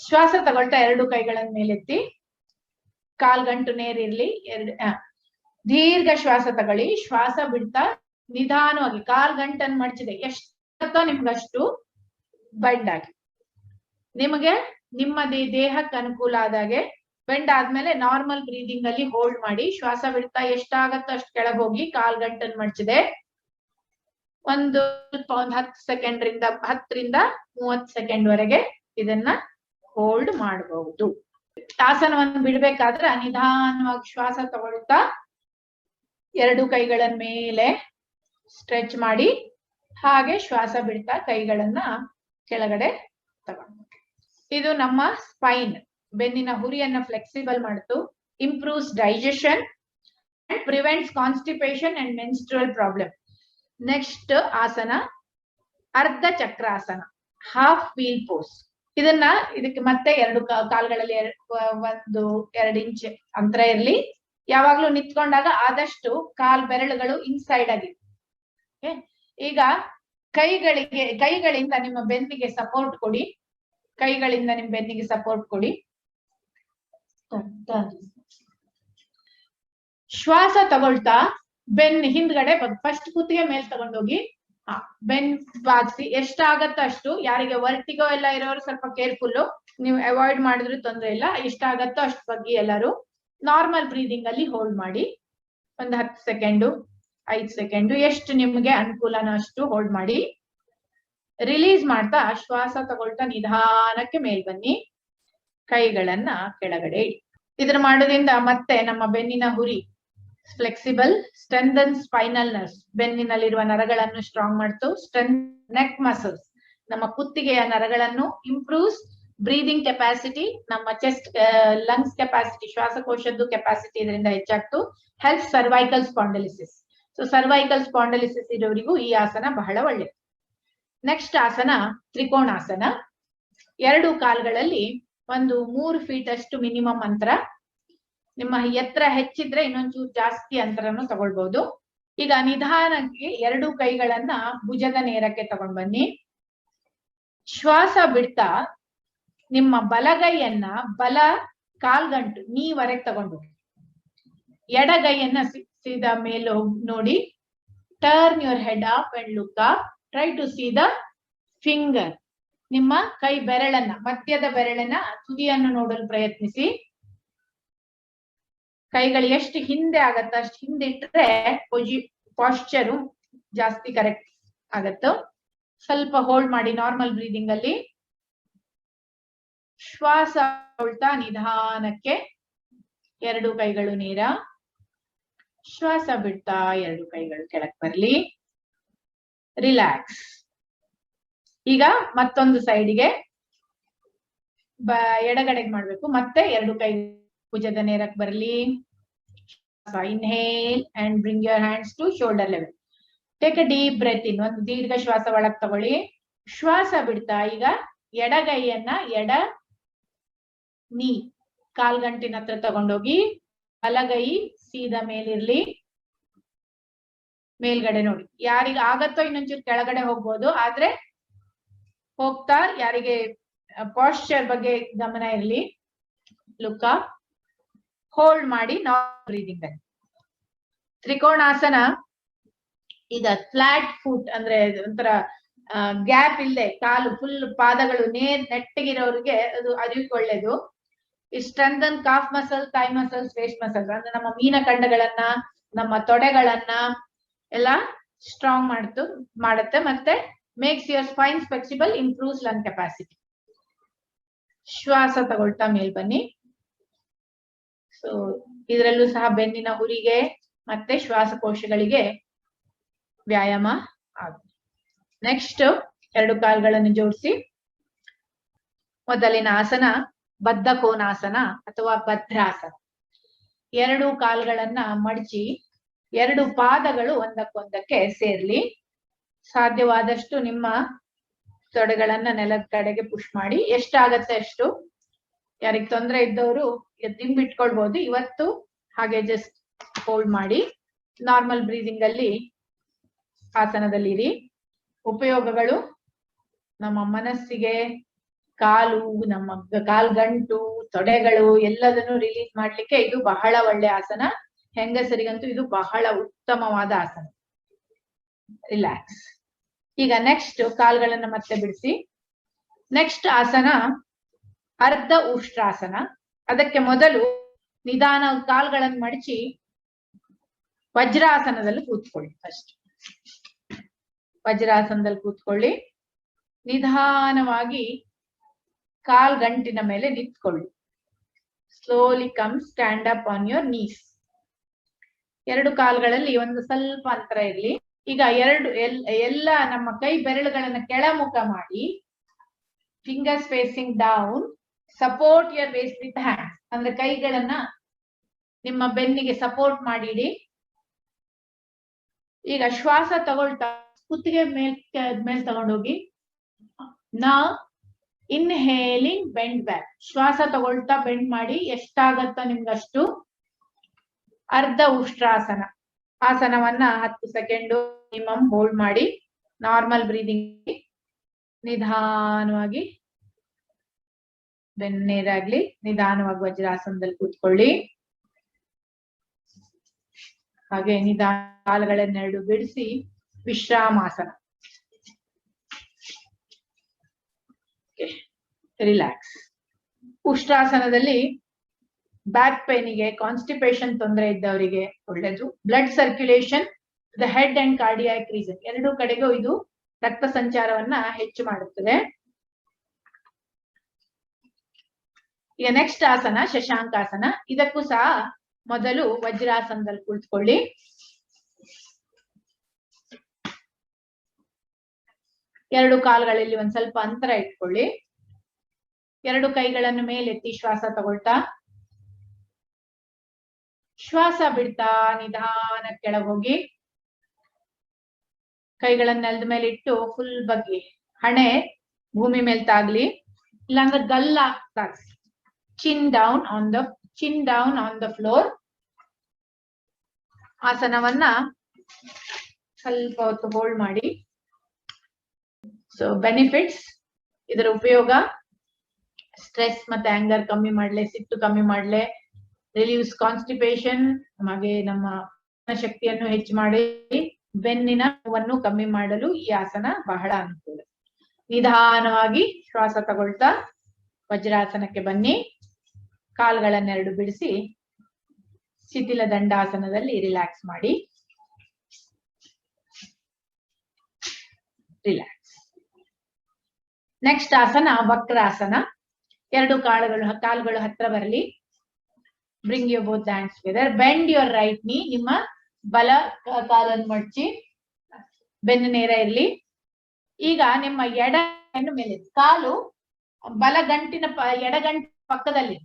ಶ್ವಾಸ ತಗೊಳ್ತಾ ಎರಡು ಕೈಗಳನ್ನ ಮೇಲೆತ್ತಿ, ಕಾಲ್ಗಂಟು ನೇರಿರ್ಲಿ. ದೀರ್ಘ ಶ್ವಾಸ ತಗೊಳ್ಳಿ. ಶ್ವಾಸ ಬಿಡ್ತಾ ನಿಧಾನವಾಗಿ ಕಾಲ್ಗಂಟನ್ನು ಮಡಚಿದೆ ಎಷ್ಟೋ ನಿಮ್ಗಷ್ಟು ಬೆಂಡ್ ಆಗಿ, ನಿಮಗೆ ನಿಮ್ಮ ದೇಹಕ್ಕೆ ಅನುಕೂಲ ಆದಾಗೆ ಬೆಂಡ್ ಆದ್ಮೇಲೆ ನಾರ್ಮಲ್ ಬ್ರೀದಿಂಗ್ ಅಲ್ಲಿ ಹೋಲ್ಡ್ ಮಾಡಿ. ಶ್ವಾಸ ಬಿಡ್ತಾ ಎಷ್ಟಾಗತ್ತೋ ಅಷ್ಟು ಕೆಳಗೆ ಹೋಗಿ ಕಾಲ್ಗಂಟನ್ನು ಮಡಚಿದೆ ಒಂದು 10 ಸೆಕೆಂಡ್ ರಿಂದ 10 ರಿಂದ 30 ಸೆಕೆಂಡ್ ವರೆಗೆ ಇದನ್ನ ಹೋಲ್ಡ್ ಮಾಡಬಹುದು. ಆಸನವನ್ನು ಬಿಡ್ಬೇಕಾದ್ರೆ ನಿಧಾನವಾಗಿ ಶ್ವಾಸ ತಗೊಳ್ತಾ ಎರಡು ಕೈಗಳ ಮೇಲೆ ಸ್ಟ್ರೆಚ್ ಮಾಡಿ ಹಾಗೆ ಶ್ವಾಸ ಬಿಡ್ತಾ ಕೈಗಳನ್ನ ಕೆಳಗಡೆ ತಗೊಂಡು. ಇದು ನಮ್ಮ ಸ್ಪೈನ್, ಬೆನ್ನಿನ ಹುರಿಯನ್ನ ಫ್ಲೆಕ್ಸಿಬಲ್ ಮಾಡ್ತು, improves digestion and prevents constipation and menstrual problem. Next ಆಸನ ಅರ್ಧ ಚಕ್ರಾಸನ, ಹಾಫ್ ವೀಲ್ ಪೋಸ್. ಇದಕ್ಕೆ ಮತ್ತೆ ಎರಡು ಕಾಲ್ಗಳಲ್ಲಿ 1-2 ಇಂಚ್ ಅಂತರ ಇರ್ಲಿ. ಯಾವಾಗ್ಲೂ ನಿಂತ್ಕೊಂಡಾಗ ಆದಷ್ಟು ಕಾಲ್ ಬೆರಳುಗಳು ಇನ್ಸೈಡ್ ಆಗಿದೆ. ಈಗ ಕೈಗಳಿಂದ ನಿಮ್ಮ ಬೆನ್ನಿಗೆ ಸಪೋರ್ಟ್ ಕೊಡಿ. ಕೈಗಳಿಂದ ನಿಮ್ಮ ಬೆನ್ನಿಗೆ ಸಪೋರ್ಟ್ ಕೊಡಿ. ಶ್ವಾಸ ತಗೊಳ್ತಾ ಬೆನ್ನು ಹಿಂದ್ಗಡೆ ಫಸ್ಟ್ ಕುತ್ತಿಗೆ ಮೇಲೆ ತಗೊಂಡೋಗಿ ಬೆನ್ ಬಾಗಿಸಿ. ಎಷ್ಟಾಗತ್ತೋ ಅಷ್ಟು. ಯಾರಿಗೆ ವರ್ಟಿಗೋ ಎಲ್ಲ ಇರೋರು ಸ್ವಲ್ಪ ಕೇರ್ಫುಲ್, ನೀವು ಅವಾಯ್ಡ್ ಮಾಡಿದ್ರು ತೊಂದ್ರೆ ಇಲ್ಲ. ಎಷ್ಟಾಗತ್ತೋ ಅಷ್ಟು ಬಗ್ಗೆ ಎಲ್ಲರೂ ನಾರ್ಮಲ್ ಬ್ರೀದಿಂಗ್ ಅಲ್ಲಿ ಹೋಲ್ಡ್ ಮಾಡಿ. 10 ಸೆಕೆಂಡು, 5 ಸೆಕೆಂಡು, ಎಷ್ಟು ನಿಮ್ಗೆ ಅನುಕೂಲನೋ ಅಷ್ಟು ಹೋಲ್ಡ್ ಮಾಡಿ. ರಿಲೀಸ್ ಮಾಡ್ತಾ ಶ್ವಾಸ ತಗೊಳ್ತಾ ನಿಧಾನಕ್ಕೆ ಮೇಲ್ ಬನ್ನಿ. ಕೈಗಳನ್ನ ಕೆಳಗಡೆ ಇಡಿ. ಇದನ್ನ ಮಾಡೋದ್ರಿಂದ ಮತ್ತೆ ನಮ್ಮ ಬೆನ್ನಿನ ಹುರಿ ಫ್ಲೆಕ್ಸಿಬಲ್, ಸ್ಟ್ರೆಂಥನ್ ಸ್ಪೈನಲ್ ನರ್ವ್ಸ್, ಬೆನ್ನಿನಲ್ಲಿರುವ ನರಗಳನ್ನು ಸ್ಟ್ರಾಂಗ್ ಮಾಡ್ತು. ನೆಕ್ ಮಸಲ್ಸ್, ನಮ್ಮ ಕುತ್ತಿಗೆಯ ನರಗಳನ್ನು ಇಂಪ್ರೂವ್ಸ್. ಬ್ರೀದಿಂಗ್ ಕೆಪಾಸಿಟಿ, ನಮ್ಮ ಚೆಸ್ಟ್ ಲಂಗ್ಸ್ ಕೆಪಾಸಿಟಿ, ಶ್ವಾಸಕೋಶದ್ದು ಕೆಪಾಸಿಟಿ ಇದರಿಂದ ಹೆಚ್ಚಾಗ್ತು. Help cervical spondylosis. So cervical spondylosis ಇರೋರಿಗೂ ಈ ಆಸನ ಬಹಳ ಒಳ್ಳೆಯದು. ನೆಕ್ಸ್ಟ್ ಆಸನ ತ್ರಿಕೋಣಾಸನ. 2 ಕಾಲ್ಗಳಲ್ಲಿ 3 ಫೀಟ್ ಅಷ್ಟು ಮಿನಿಮಮ್ ಅಂತರ. ನಿಮ್ಮ ಎತ್ತರ ಹೆಚ್ಚಿದ್ರೆ ಇನ್ನೊಂಚೂರು ಜಾಸ್ತಿ ಅಂತರನ್ನು ತಗೊಳ್ಬಹುದು. ಈಗ ನಿಧಾನಕ್ಕೆ 2 ಕೈಗಳನ್ನ ಭುಜದ ನೇರಕ್ಕೆ ತಗೊಂಡ್ ಬನ್ನಿ. ಶ್ವಾಸ ಬಿಡ್ತಾ ನಿಮ್ಮ ಬಲಗೈಯನ್ನ ಬಲ ಕಾಲ್ಗಂಟು ನೀವರೆಗೆ ತಗೊಂಡು ಎಡಗೈಯನ್ನ ಸೀದಾ ಮೇಲೆ ನೋಡಿ. Turn your head up and look up. Try to see the finger. ನಿಮ್ಮ ಕೈ ಬೆರಳನ್ನ, ಮಧ್ಯದ ಬೆರಳನ್ನ ತುದಿಯನ್ನು ನೋಡಲು ಪ್ರಯತ್ನಿಸಿ. ಕೈಗಳು ಎಷ್ಟು ಹಿಂದೆ ಆಗತ್ತ ಅಷ್ಟು ಹಿಂದೆ ಇಟ್ಟರೆ ಪಾಶ್ಚರು ಜಾಸ್ತಿ ಕರೆಕ್ಟ್ ಆಗತ್ತೋ. ಸ್ವಲ್ಪ ಹೋಲ್ಡ್ ಮಾಡಿ ನಾರ್ಮಲ್ ಬ್ರೀದಿಂಗ್ ಅಲ್ಲಿ. ಶ್ವಾಸ ತಗೊಳ್ತಾ ನಿಧಾನಕ್ಕೆ 2 ಕೈಗಳು ನೇರ. ಶ್ವಾಸ ಬಿಡ್ತಾ 2 ಕೈಗಳು ಕೆಳಗೆ ಬರ್ಲಿ. ರಿಲ್ಯಾಕ್ಸ್. ಈಗ ಮತ್ತೊಂದು ಸೈಡಿಗೆ ಎಡಗಡೆಗೆ ಮಾಡ್ಬೇಕು. ಮತ್ತೆ 2 ಕೈ ಭುಜದ ನೇರಕ್ಕೆ ಬರಲಿ. Inhale and bring your hands to shoulder level. Take a deep breath in. ಒಂದು ದೀರ್ಘ ಶ್ವಾಸ ಒಳಗ್ ತಗೊಳ್ಳಿ. ಶ್ವಾಸ ಬಿಡ್ತಾ ಈಗ ಎಡಗೈಯನ್ನ ಎಡ ನೀ ಕಾಲ್ಗಂಟಿನ ಹತ್ರ ತಗೊಂಡೋಗಿ ಬಲಗೈ ಸೀದಾ ಮೇಲಿರ್ಲಿ. ಮೇಲ್ಗಡೆ ನೋಡಿ. ಯಾರಿಗೆ ಆಗತ್ತೋ ಇನ್ನೊಂಚೂರು ಕೆಳಗಡೆ ಹೋಗ್ಬೋದು, ಆದ್ರೆ ಹೋಗ್ತಾ ಯಾರಿಗೆ ಪಾಶ್ಚರ್ ಬಗ್ಗೆ ಗಮನ ಇರ್ಲಿ. Look up. ಹೋಲ್ಡ್ ಮಾಡಿ ನಾರ್ಮಲ್ ಬ್ರೀದಿಂಗ್ ಅಲ್ಲಿ. ತ್ರಿಕೋಣಾಸನ. ಈಗ ಫ್ಲಾಟ್ ಫುಟ್ ಅಂದ್ರೆ ಒಂಥರ ಗ್ಯಾಪ್ ಇಲ್ಲದೆ ಕಾಲು ಫುಲ್ ಪಾದಗಳು ನೆಟ್ಟಗಿರೋರಿಗೆ ಅದು ಒಳ್ಳೇದು. ಈ strengthen calf muscle, thigh muscles, waist muscles ಅಂದ್ರೆ ನಮ್ಮ ಮೀನಖಂಡಗಳನ್ನ, ನಮ್ಮ ತೊಡೆಗಳನ್ನ ಎಲ್ಲ ಸ್ಟ್ರಾಂಗ್ ಮಾಡುತ್ತೆ. ಮತ್ತೆ makes your spine flexible, improves lung capacity. ಶ್ವಾಸ ತಗೊಳ್ತಾ ಮೇಲ್ ಬನ್ನಿ. ಸೊ ಇದರಲ್ಲೂ ಸಹ ಬೆನ್ನಿನ ಹುರಿಗೆ ಮತ್ತೆ ಶ್ವಾಸಕೋಶಗಳಿಗೆ ವ್ಯಾಯಾಮ ಆಗುತ್ತೆ. ನೆಕ್ಸ್ಟ್ 2 ಕಾಲ್ಗಳನ್ನು ಜೋಡಿಸಿ. ಮೊದಲಿನ ಆಸನ ಬದ್ಧ ಕೋನಾಸನ ಅಥವಾ ಭದ್ರಾಸನ. 2 ಕಾಲ್ಗಳನ್ನ ಮಡಚಿ 2 ಪಾದಗಳು ಒಂದಕ್ಕೊಂದಕ್ಕೆ ಸೇರ್ಲಿ. ಸಾಧ್ಯವಾದಷ್ಟು ನಿಮ್ಮ ತೊಡೆಗಳನ್ನ ನೆಲದ ಕಡೆಗೆ ಪುಷ್ ಮಾಡಿ. ಎಷ್ಟಾಗತ್ತೆ ಅಷ್ಟು. ಯಾರಿಗೆ ತೊಂದರೆ ಇದ್ದವರು ಬಿಟ್ಕೊಳ್ಬಹುದು. ಇವತ್ತು ಹಾಗೆ ಜಸ್ಟ್ ಹೋಲ್ಡ್ ಮಾಡಿ ನಾರ್ಮಲ್ ಬ್ರೀದಿಂಗ್ ಅಲ್ಲಿ ಆಸನದಲ್ಲಿರಿ. ಉಪಯೋಗಗಳು: ನಮ್ಮ ಮನಸ್ಸಿಗೆ, ಕಾಲು, ನಮ್ಮ ಕಾಲ್ಗಂಟು, ತೊಡೆಗಳು ಎಲ್ಲದನ್ನು ರಿಲೀಸ್ ಮಾಡ್ಲಿಕ್ಕೆ ಇದು ಬಹಳ ಒಳ್ಳೆ ಆಸನ. ಹೆಂಗಸರಿಗಂತೂ ಇದು ಬಹಳ ಉತ್ತಮವಾದ ಆಸನ. ರಿಲ್ಯಾಕ್ಸ್. ಈಗ ನೆಕ್ಸ್ಟ್ ಕಾಲ್ಗಳನ್ನ ಮತ್ತೆ ಬಿಡಿಸಿ. ನೆಕ್ಸ್ಟ್ ಆಸನ ಅರ್ಧ ಉಷ್ಟ್ರಾಸನ. ಅದಕ್ಕೆ ಮೊದಲು ನಿಧಾನ ಕಾಲ್ಗಳನ್ನು ಮಡಚಿ ವಜ್ರಾಸನದಲ್ಲಿ ಕೂತ್ಕೊಳ್ಳಿ. ಫಸ್ಟ್ ವಜ್ರಾಸನದಲ್ಲಿ ಕೂತ್ಕೊಳ್ಳಿ. ನಿಧಾನವಾಗಿ ಕಾಲ್ಗಂಟಿನ ಮೇಲೆ ನಿಂತ್ಕೊಳ್ಳಿ. Slowly come stand up on your knees. 2 ಕಾಲ್ಗಳಲ್ಲಿ ಒಂದು ಸ್ವಲ್ಪ ಅಂತರ ಇರಲಿ. ಈಗ ಎಲ್ಲ ನಮ್ಮ ಕೈ ಬೆರಳುಗಳನ್ನ ಕೆಳಮುಖ ಮಾಡಿ, fingers facing down, support your waste with hands. ಅಂದ್ರೆ ಕೈಗಳನ್ನ ನಿಮ್ಮ ಬೆನ್ನಿಗೆ ಸಪೋರ್ಟ್ ಮಾಡಿಡಿ. ಈಗ ಶ್ವಾಸ ತಗೊಳ್ತಾ ಕುತ್ತಿಗೆ ಮೇಲ್ ತಗೊಂಡೋಗಿ. ನಾವು ಇನ್ಹೇಲಿಂಗ್ ಬೆಂಡ್ ಬ್ಯಾಕ್. ಶ್ವಾಸ ತಗೊಳ್ತಾ ಬೆಂಡ್ ಮಾಡಿ, ಎಷ್ಟಾಗತ್ತ ನಿಮ್ಗಷ್ಟು. ಅರ್ಧ ಉಷ್ಟ್ರಾಸನ ಆಸನವನ್ನ 10 ಸೆಕೆಂಡ್ ಮಿನಿಮಮ್ ಹೋಲ್ಡ್ ಮಾಡಿ. Normal breathing. ನಿಧಾನವಾಗಿ ಬೆನ್ನೇರಾಗ್ಲಿ. ನಿಧಾನವಾಗಿ ವಜ್ರಾಸನದಲ್ಲಿ ಕೂತ್ಕೊಳ್ಳಿ. ಹಾಗೆ ನಿಧಾನ ಕಾಲುಗಳನ್ನೆರಡು ಬಿಡಿಸಿ ವಿಶ್ರಾಮಾಸನ. ರಿಲ್ಯಾಕ್ಸ್. ಉಷ್ಟ್ರಾಸನದಲ್ಲಿ ಬ್ಯಾಕ್ ಪೇನಿಗೆ, ಕಾನ್ಸ್ಟಿಪೇಷನ್ ತೊಂದರೆ ಇದ್ದವರಿಗೆ ಒಳ್ಳೆದು. Blood circulation the head and cardiac reason, ಎರಡೂ ಕಡೆಗೂ ಇದು ರಕ್ತ ಸಂಚಾರವನ್ನ ಹೆಚ್ಚು ಮಾಡುತ್ತದೆ. ಈಗ ನೆಕ್ಸ್ಟ್ ಆಸನ ಶಶಾಂಕಾಸನ. ಇದಕ್ಕೂ ಸಹ ಮೊದಲು ವಜ್ರಾಸನದಲ್ಲಿ ಕುಳಿತುಕೊಳ್ಳಿ. ಎರಡು ಕಾಲುಗಳಲ್ಲಿ ಒಂದ್ ಸ್ವಲ್ಪ ಅಂತರ ಇಟ್ಕೊಳ್ಳಿ. ಎರಡು ಕೈಗಳನ್ನು ಮೇಲೆತ್ತಿ ಶ್ವಾಸ ತಗೊಳ್ತಾ, ಶ್ವಾಸ ಬಿಡ್ತಾ ನಿಧಾನ ಕೆಳಗೆ ಹೋಗಿ. ಕೈಗಳನ್ನ ನೆಲದ ಮೇಲೆ ಇಟ್ಟು ಫುಲ್ ಬಗ್ಗಿ, ಹಣೆ ಭೂಮಿ ಮೇಲೆ ತಾಗ್ಲಿ, ಇಲ್ಲಾಂದ್ರೆ ಗಲ್ಲ ತಾಗ್ಸಿ. ಚಿನ್ ಡೌನ್ ಆನ್ ದ ಫ್ಲೋರ್. ಆಸನವನ್ನ ಸ್ವಲ್ಪ ಹೊತ್ತು ಹೋಲ್ಡ್ ಮಾಡಿ. ಸೊ ಬೆನಿಫಿಟ್ಸ್, ಇದರ ಉಪಯೋಗ ಸ್ಟ್ರೆಸ್ ಮತ್ತೆ ಆಂಗರ್ ಕಮ್ಮಿ ಮಾಡ್ಲೆ, ಸಿಟ್ಟು ಕಮ್ಮಿ ಮಾಡ್ಲೆ, ರಿಲೀವ್ಸ್ ಕಾನ್ಸ್ಟಿಪೇಷನ್, ಹಾಗೆ ನಮ್ಮ ಶಕ್ತಿಯನ್ನು ಹೆಚ್ಚು ಮಾಡಿ ಬೆನ್ನಿನ ನೋವನ್ನು ಕಮ್ಮಿ ಮಾಡಲು ಈ ಆಸನ ಬಹಳ ಅನುಕೂಲ. ನಿಧಾನವಾಗಿ ಶ್ವಾಸ ತಗೊಳ್ತಾ ವಜ್ರಾಸನಕ್ಕೆ ಬನ್ನಿ. ಕಾಲುಗಳನ್ನೆರಡು ಬಿಡಿಸಿ ಶಿಥಿಲ ದಂಡಾಸನದಲ್ಲಿ ರಿಲ್ಯಾಕ್ಸ್ ಮಾಡಿ. ರಿಲ್ಯಾಕ್ಸ್. ನೆಕ್ಸ್ಟ್ ಆಸನ ವಕ್ರಾಸನ. ಎರಡು ಕಾಲುಗಳು ಹತ್ರ ಬರಲಿ. Bring your both hands together. Bend your right ನೀ. ನಿಮ್ಮ ಬಲ ಕಾಲನ್ನು ಮಡಚಿ, ಬೆನ್ನು ನೇರ ಇರಲಿ. ಈಗ ನಿಮ್ಮ ಎಡಗೈಯನ್ನು ಮೇಲೆ, ಕಾಲು ಬಲಗಂಟಿನ ಎಡಗಂಟಿನ ಪಕ್ಕದಲ್ಲಿ.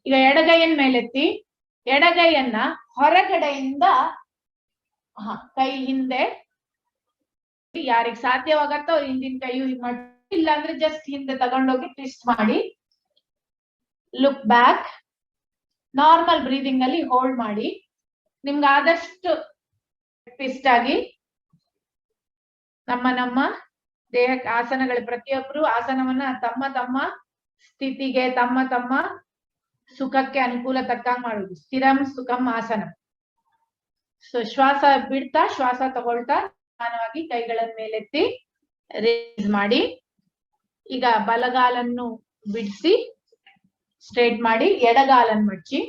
ಈಗ ಎಡಗೈಯನ್ನು ಮೇಲೆತ್ತಿ, ಎಡಗೈಯನ್ನ ಹೊರಗಡೆಯಿಂದ ಕೈ ಹಿಂದೆ, ಯಾರಿಗೆ ಸಾಧ್ಯವಾಗತ್ತೋ ಅವ್ರು ಹಿಂದಿನ ಕೈಯು ಹಿಂಗ್ ಮಾಡಿ, ಇಲ್ಲಾಂದ್ರೆ ಜಸ್ಟ್ ಹಿಂದೆ ತಗೊಂಡೋಗಿ ಟ್ವಿಸ್ಟ್ ಮಾಡಿ. Look back. ನಾರ್ಮಲ್ ಬ್ರೀದಿಂಗ್ ಅಲ್ಲಿ ಹೋಲ್ಡ್ ಮಾಡಿ. ನಿಮ್ಗೆ ಆದಷ್ಟು ಟ್ವಿಸ್ಟ್ ಆಗಿ ನಮ್ಮ ದೇಹಕ್ಕೆ ಆಸನಗಳು, ಪ್ರತಿಯೊಬ್ರು ಆಸನವನ್ನ ತಮ್ಮ ಸ್ಥಿತಿಗೆ, ತಮ್ಮ ಸುಖಕ್ಕೆ ಅನುಕೂಲ ತಕ್ಕಂಗ್ ಮಾಡುದು. ಸ್ಥಿರಂ ಸುಖಂ ಆಸನ. ಸೊ ಶ್ವಾಸ ಬಿಡ್ತಾ, ಶ್ವಾಸ ತಗೊಳ್ತಾ ನಿಧಾನವಾಗಿ ಕೈಗಳನ್ನ ಮೇಲೆತ್ತಿ ರೇಸ್ ಮಾಡಿ. ಈಗ ಬಲಗಾಲನ್ನು ಬಿಡಿಸಿ ಸ್ಟ್ರೇಟ್ ಮಾಡಿ, ಎಡಗಾಲನ್ನು ಮಡಚಿ,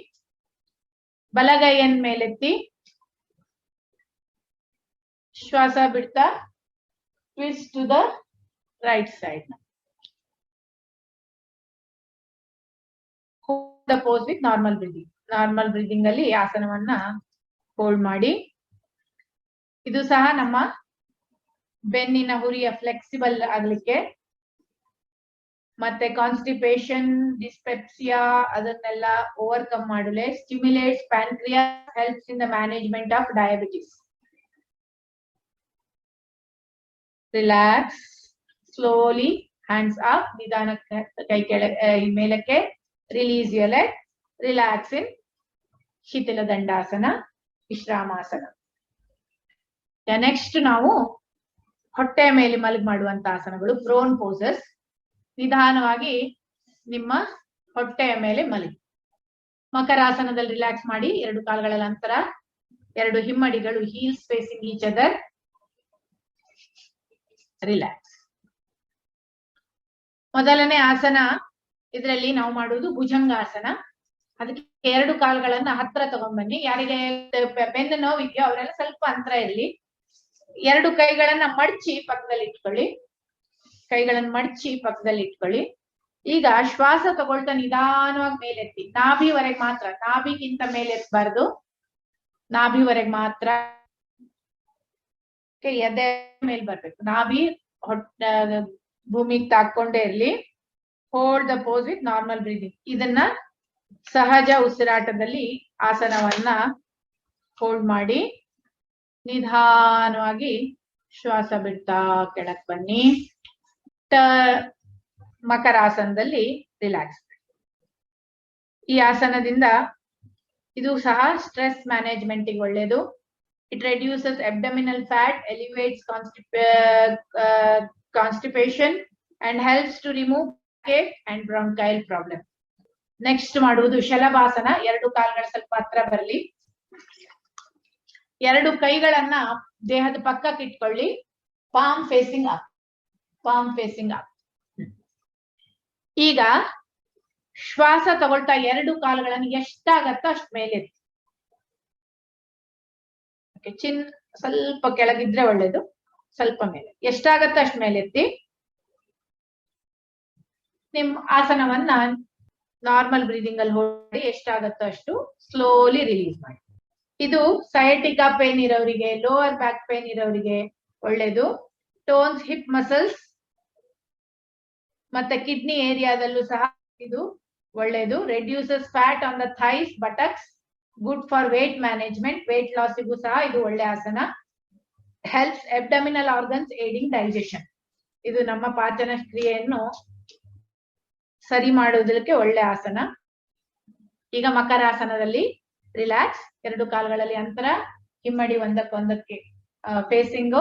ಬಲಗೈಯನ್ನು ಮೇಲೆತ್ತಿ ಶ್ವಾಸ ಬಿಡ್ತಾ twist to the right side. The pose with normal breathing. Normal breathing ಅಲ್ಲಿ ಆಸನವನ್ನ ಹೋಲ್ಡ್ ಮಾಡಿ. ಇದು ಸಹ ನಮ್ಮ ಬೆನ್ನಿನ ಹುರಿಯ ಫ್ಲೆಕ್ಸಿಬಲ್ ಆಗ್ಲಿಕ್ಕೆ, ಮತ್ತೆ ಕಾನ್ಸ್ಟಿಪೇಷನ್, ಡಿಸ್ಪೆಪ್ಸಿಯಾ ಅದನ್ನೆಲ್ಲ ಓವರ್ಕಮ್ ಮಾಡಲು. Stimulates pancreas, helps in the management of diabetes. Relax. Slowly hands up. ನಿಧಾನ ಕೈ ಕೆಳಗೆ ಮೇಲಕ್ಕೆ. Release your leg. Relax in Shithila Dandasana, Vishramasana. Next ನಾವು ಹೊಟ್ಟೆಯ ಮೇಲೆ ಮಲಗಿ ಮಾಡುವಂತ ಆಸನಗಳು, ಪ್ರೋನ್ ಪೋಸಸ್. ನಿಧಾನವಾಗಿ ನಿಮ್ಮ ಹೊಟ್ಟೆಯ ಮೇಲೆ ಮಲಗಿ. ಮಕರಾಸನದಲ್ಲಿ ರಿಲ್ಯಾಕ್ಸ್ ಮಾಡಿ. ಎರಡು ಕಾಲುಗಳ ನಂತರ ಎರಡು ಹಿಮ್ಮಡಿಗಳು heels facing each other. Relax. ಮೊದಲನೇ ಆಸನ ಇದರಲ್ಲಿ ನಾವು ಮಾಡುವುದು ಭುಜಂಗಾಸನ. ಅದಕ್ಕೆ ಎರಡು ಕಾಲುಗಳನ್ನ ಹತ್ರ ತಗೊಂಡ್ಬನ್ನಿ. ಯಾರಿಗೆ ಬೆನ್ನು ನೋವಿದೆಯೋ ಅವರೆಲ್ಲ ಸ್ವಲ್ಪ ಅಂತರ ಇರಲಿ. ಎರಡು ಕೈಗಳನ್ನ ಮಡಚಿ ಪಕ್ಕದಲ್ಲಿ ಇಟ್ಕೊಳ್ಳಿ. ಕೈಗಳನ್ನು ಮಡಚಿ ಪಕ್ಕದಲ್ಲಿ ಇಟ್ಕೊಳ್ಳಿ. ಈಗ ಶ್ವಾಸ ತಗೊಳ್ತಾ ನಿಧಾನವಾಗಿ ಮೇಲೆತ್ತಿ, ನಾಭಿವರೆಗೆ ಮಾತ್ರ, ನಾಭಿಗಿಂತ ಮೇಲೆ ಎತ್ತಬಾರ್ದು, ನಾಭಿವರೆಗೆ ಮಾತ್ರ. ಎದೆ ಮೇಲ್ ಬರ್ಬೇಕು, ನಾಭಿ ಹೊಟ್ಟೆ ಭೂಮಿಗೆ ತಾಕೊಂಡೇ ಇರ್ಲಿ. Hold the pose with normal breathing. ಇದನ್ನ ಸಹಜ ಉಸಿರಾಟದಲ್ಲಿ ಆಸನವನ್ನ ಹೋಲ್ಡ್ ಮಾಡಿ ನಿಧಾನವಾಗಿ ಶ್ವಾಸ ಬಿಡ್ತಾ ಕೆಳಕ್ ಬನ್ನಿ. ಮಕರಾಸನದಲ್ಲಿ ರಿಲ್ಯಾಕ್ಸ್. ಈ ಆಸನದಿಂದ ಇದು ಸಹ ಸ್ಟ್ರೆಸ್ ಮ್ಯಾನೇಜ್ಮೆಂಟ್ ಗೆ ಒಳ್ಳೇದು. It reduces abdominal fat, elevates constipation and helps to remove backache and bronchial problem. Next ಮಾಡುವುದು ಶಲಭಾಸನ. ಎರಡು ಕಾಲುಗಳ ಸ್ವಲ್ಪ ಹತ್ರ ಬರಲಿ. ಎರಡು ಕೈಗಳನ್ನ ದೇಹದ ಪಕ್ಕಕ್ಕೆ ಇಟ್ಕೊಳ್ಳಿ. Palm facing up, palm facing up. ಈಗ ಶ್ವಾಸ ತಗೊಳ್ತಾ ಎರಡು ಕಾಲುಗಳನ್ನು ಎಷ್ಟಾಗತ್ತೋ ಅಷ್ಟು ಮೇಲೆ. ಚಿನ್ ಸ್ವಲ್ಪ ಕೆಳಗಿದ್ರೆ ಒಳ್ಳೇದು, ಸ್ವಲ್ಪ ಮೇಲೆ, ಎಷ್ಟಾಗತ್ತೋ ಅಷ್ಟು ಮೇಲೆ ಎತ್ತಿ. ನಿಮ್ ಆಸನವನ್ನ ನಾರ್ಮಲ್ ಬ್ರೀದಿಂಗ್ ಅಲ್ಲಿ ಹೋಗಿ ಎಷ್ಟಾಗತ್ತೋ ಅಷ್ಟು ಸ್ಲೋಲಿ ರಿಲೀಸ್ ಮಾಡಿ. ಇದು ಸಯಾಟಿಕಾ ಪೇನ್ ಇರೋರಿಗೆ, ಲೋವರ್ ಬ್ಯಾಕ್ ಪೇನ್ ಇರೋರಿಗೆ ಒಳ್ಳೇದು. ಟೋನ್ಸ್ ಹಿಪ್ ಮಸಲ್ಸ್ ಮತ್ತೆ ಕಿಡ್ನಿ ಏರಿಯಾದಲ್ಲೂ ಸಹ ಇದು ಒಳ್ಳೇದು. Reduces fat on the thighs, buttocks. Good for weight management, weight ಲಾಸಿಗೂ ಸಹ ಇದು ಒಳ್ಳೆ ಆಸನ. Helps abdominal organs aiding digestion. ಇದು ನಮ್ಮ ಪಾಚನ ಕ್ರಿಯೆಯನ್ನು ಸರಿ ಮಾಡುವುದಕ್ಕೆ ಒಳ್ಳೆ ಆಸನ. ಈಗ ಮಕರಾಸನದಲ್ಲಿ ರಿಲ್ಯಾಕ್ಸ್. ಎರಡು ಕಾಲುಗಳಲ್ಲಿ ಅಂತರ, ಹಿಮ್ಮಡಿ ಒಂದಕ್ಕೊಂದಕ್ಕೆ facing,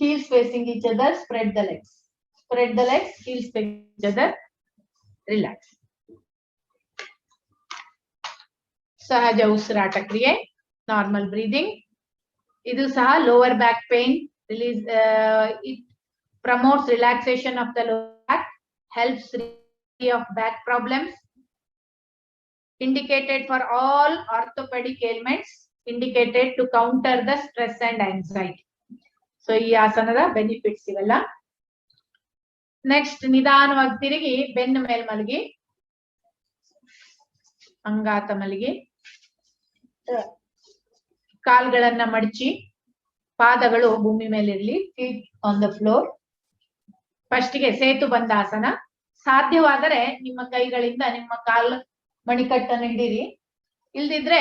heels facing each other, spread the legs, heels facing each other, relax. ಸಹಜ ಉಸಿರಾಟ ಕ್ರಿಯೆ, ನಾರ್ಮಲ್ ಬ್ರೀದಿಂಗ್. ಇದು ಸಹ lower back pain release. It promotes relaxation of the lower back, helps relief of back problems. Indicated for all orthopedic ailments, indicated to counter the stress and anxiety. So ಈ ಆಸನದ benefits ಇವೆಲ್ಲ. Next ನಿಧಾನವಾಗಿ ತಿರುಗಿ ಬೆನ್ನು ಮೇಲ್ ಮಲಗಿ, ಅಂಗಾತ ಮಲಗಿ, ಕಾಲ್ಗಳನ್ನ ಮಡಚಿ, ಪಾದಗಳು ಭೂಮಿ ಮೇಲಿರ್ಲಿ, feet on the floor. First ಗೆ ಸೇತು ಬಂದ ಆಸನ. ಸಾಧ್ಯವಾದರೆ ನಿಮ್ಮ ಕೈಗಳಿಂದ ನಿಮ್ಮ ಕಾಲ್ ಮಣಿಕಟ್ಟನ್ನು ಹಿಡೀರಿ. ಇಲ್ದಿದ್ರೆ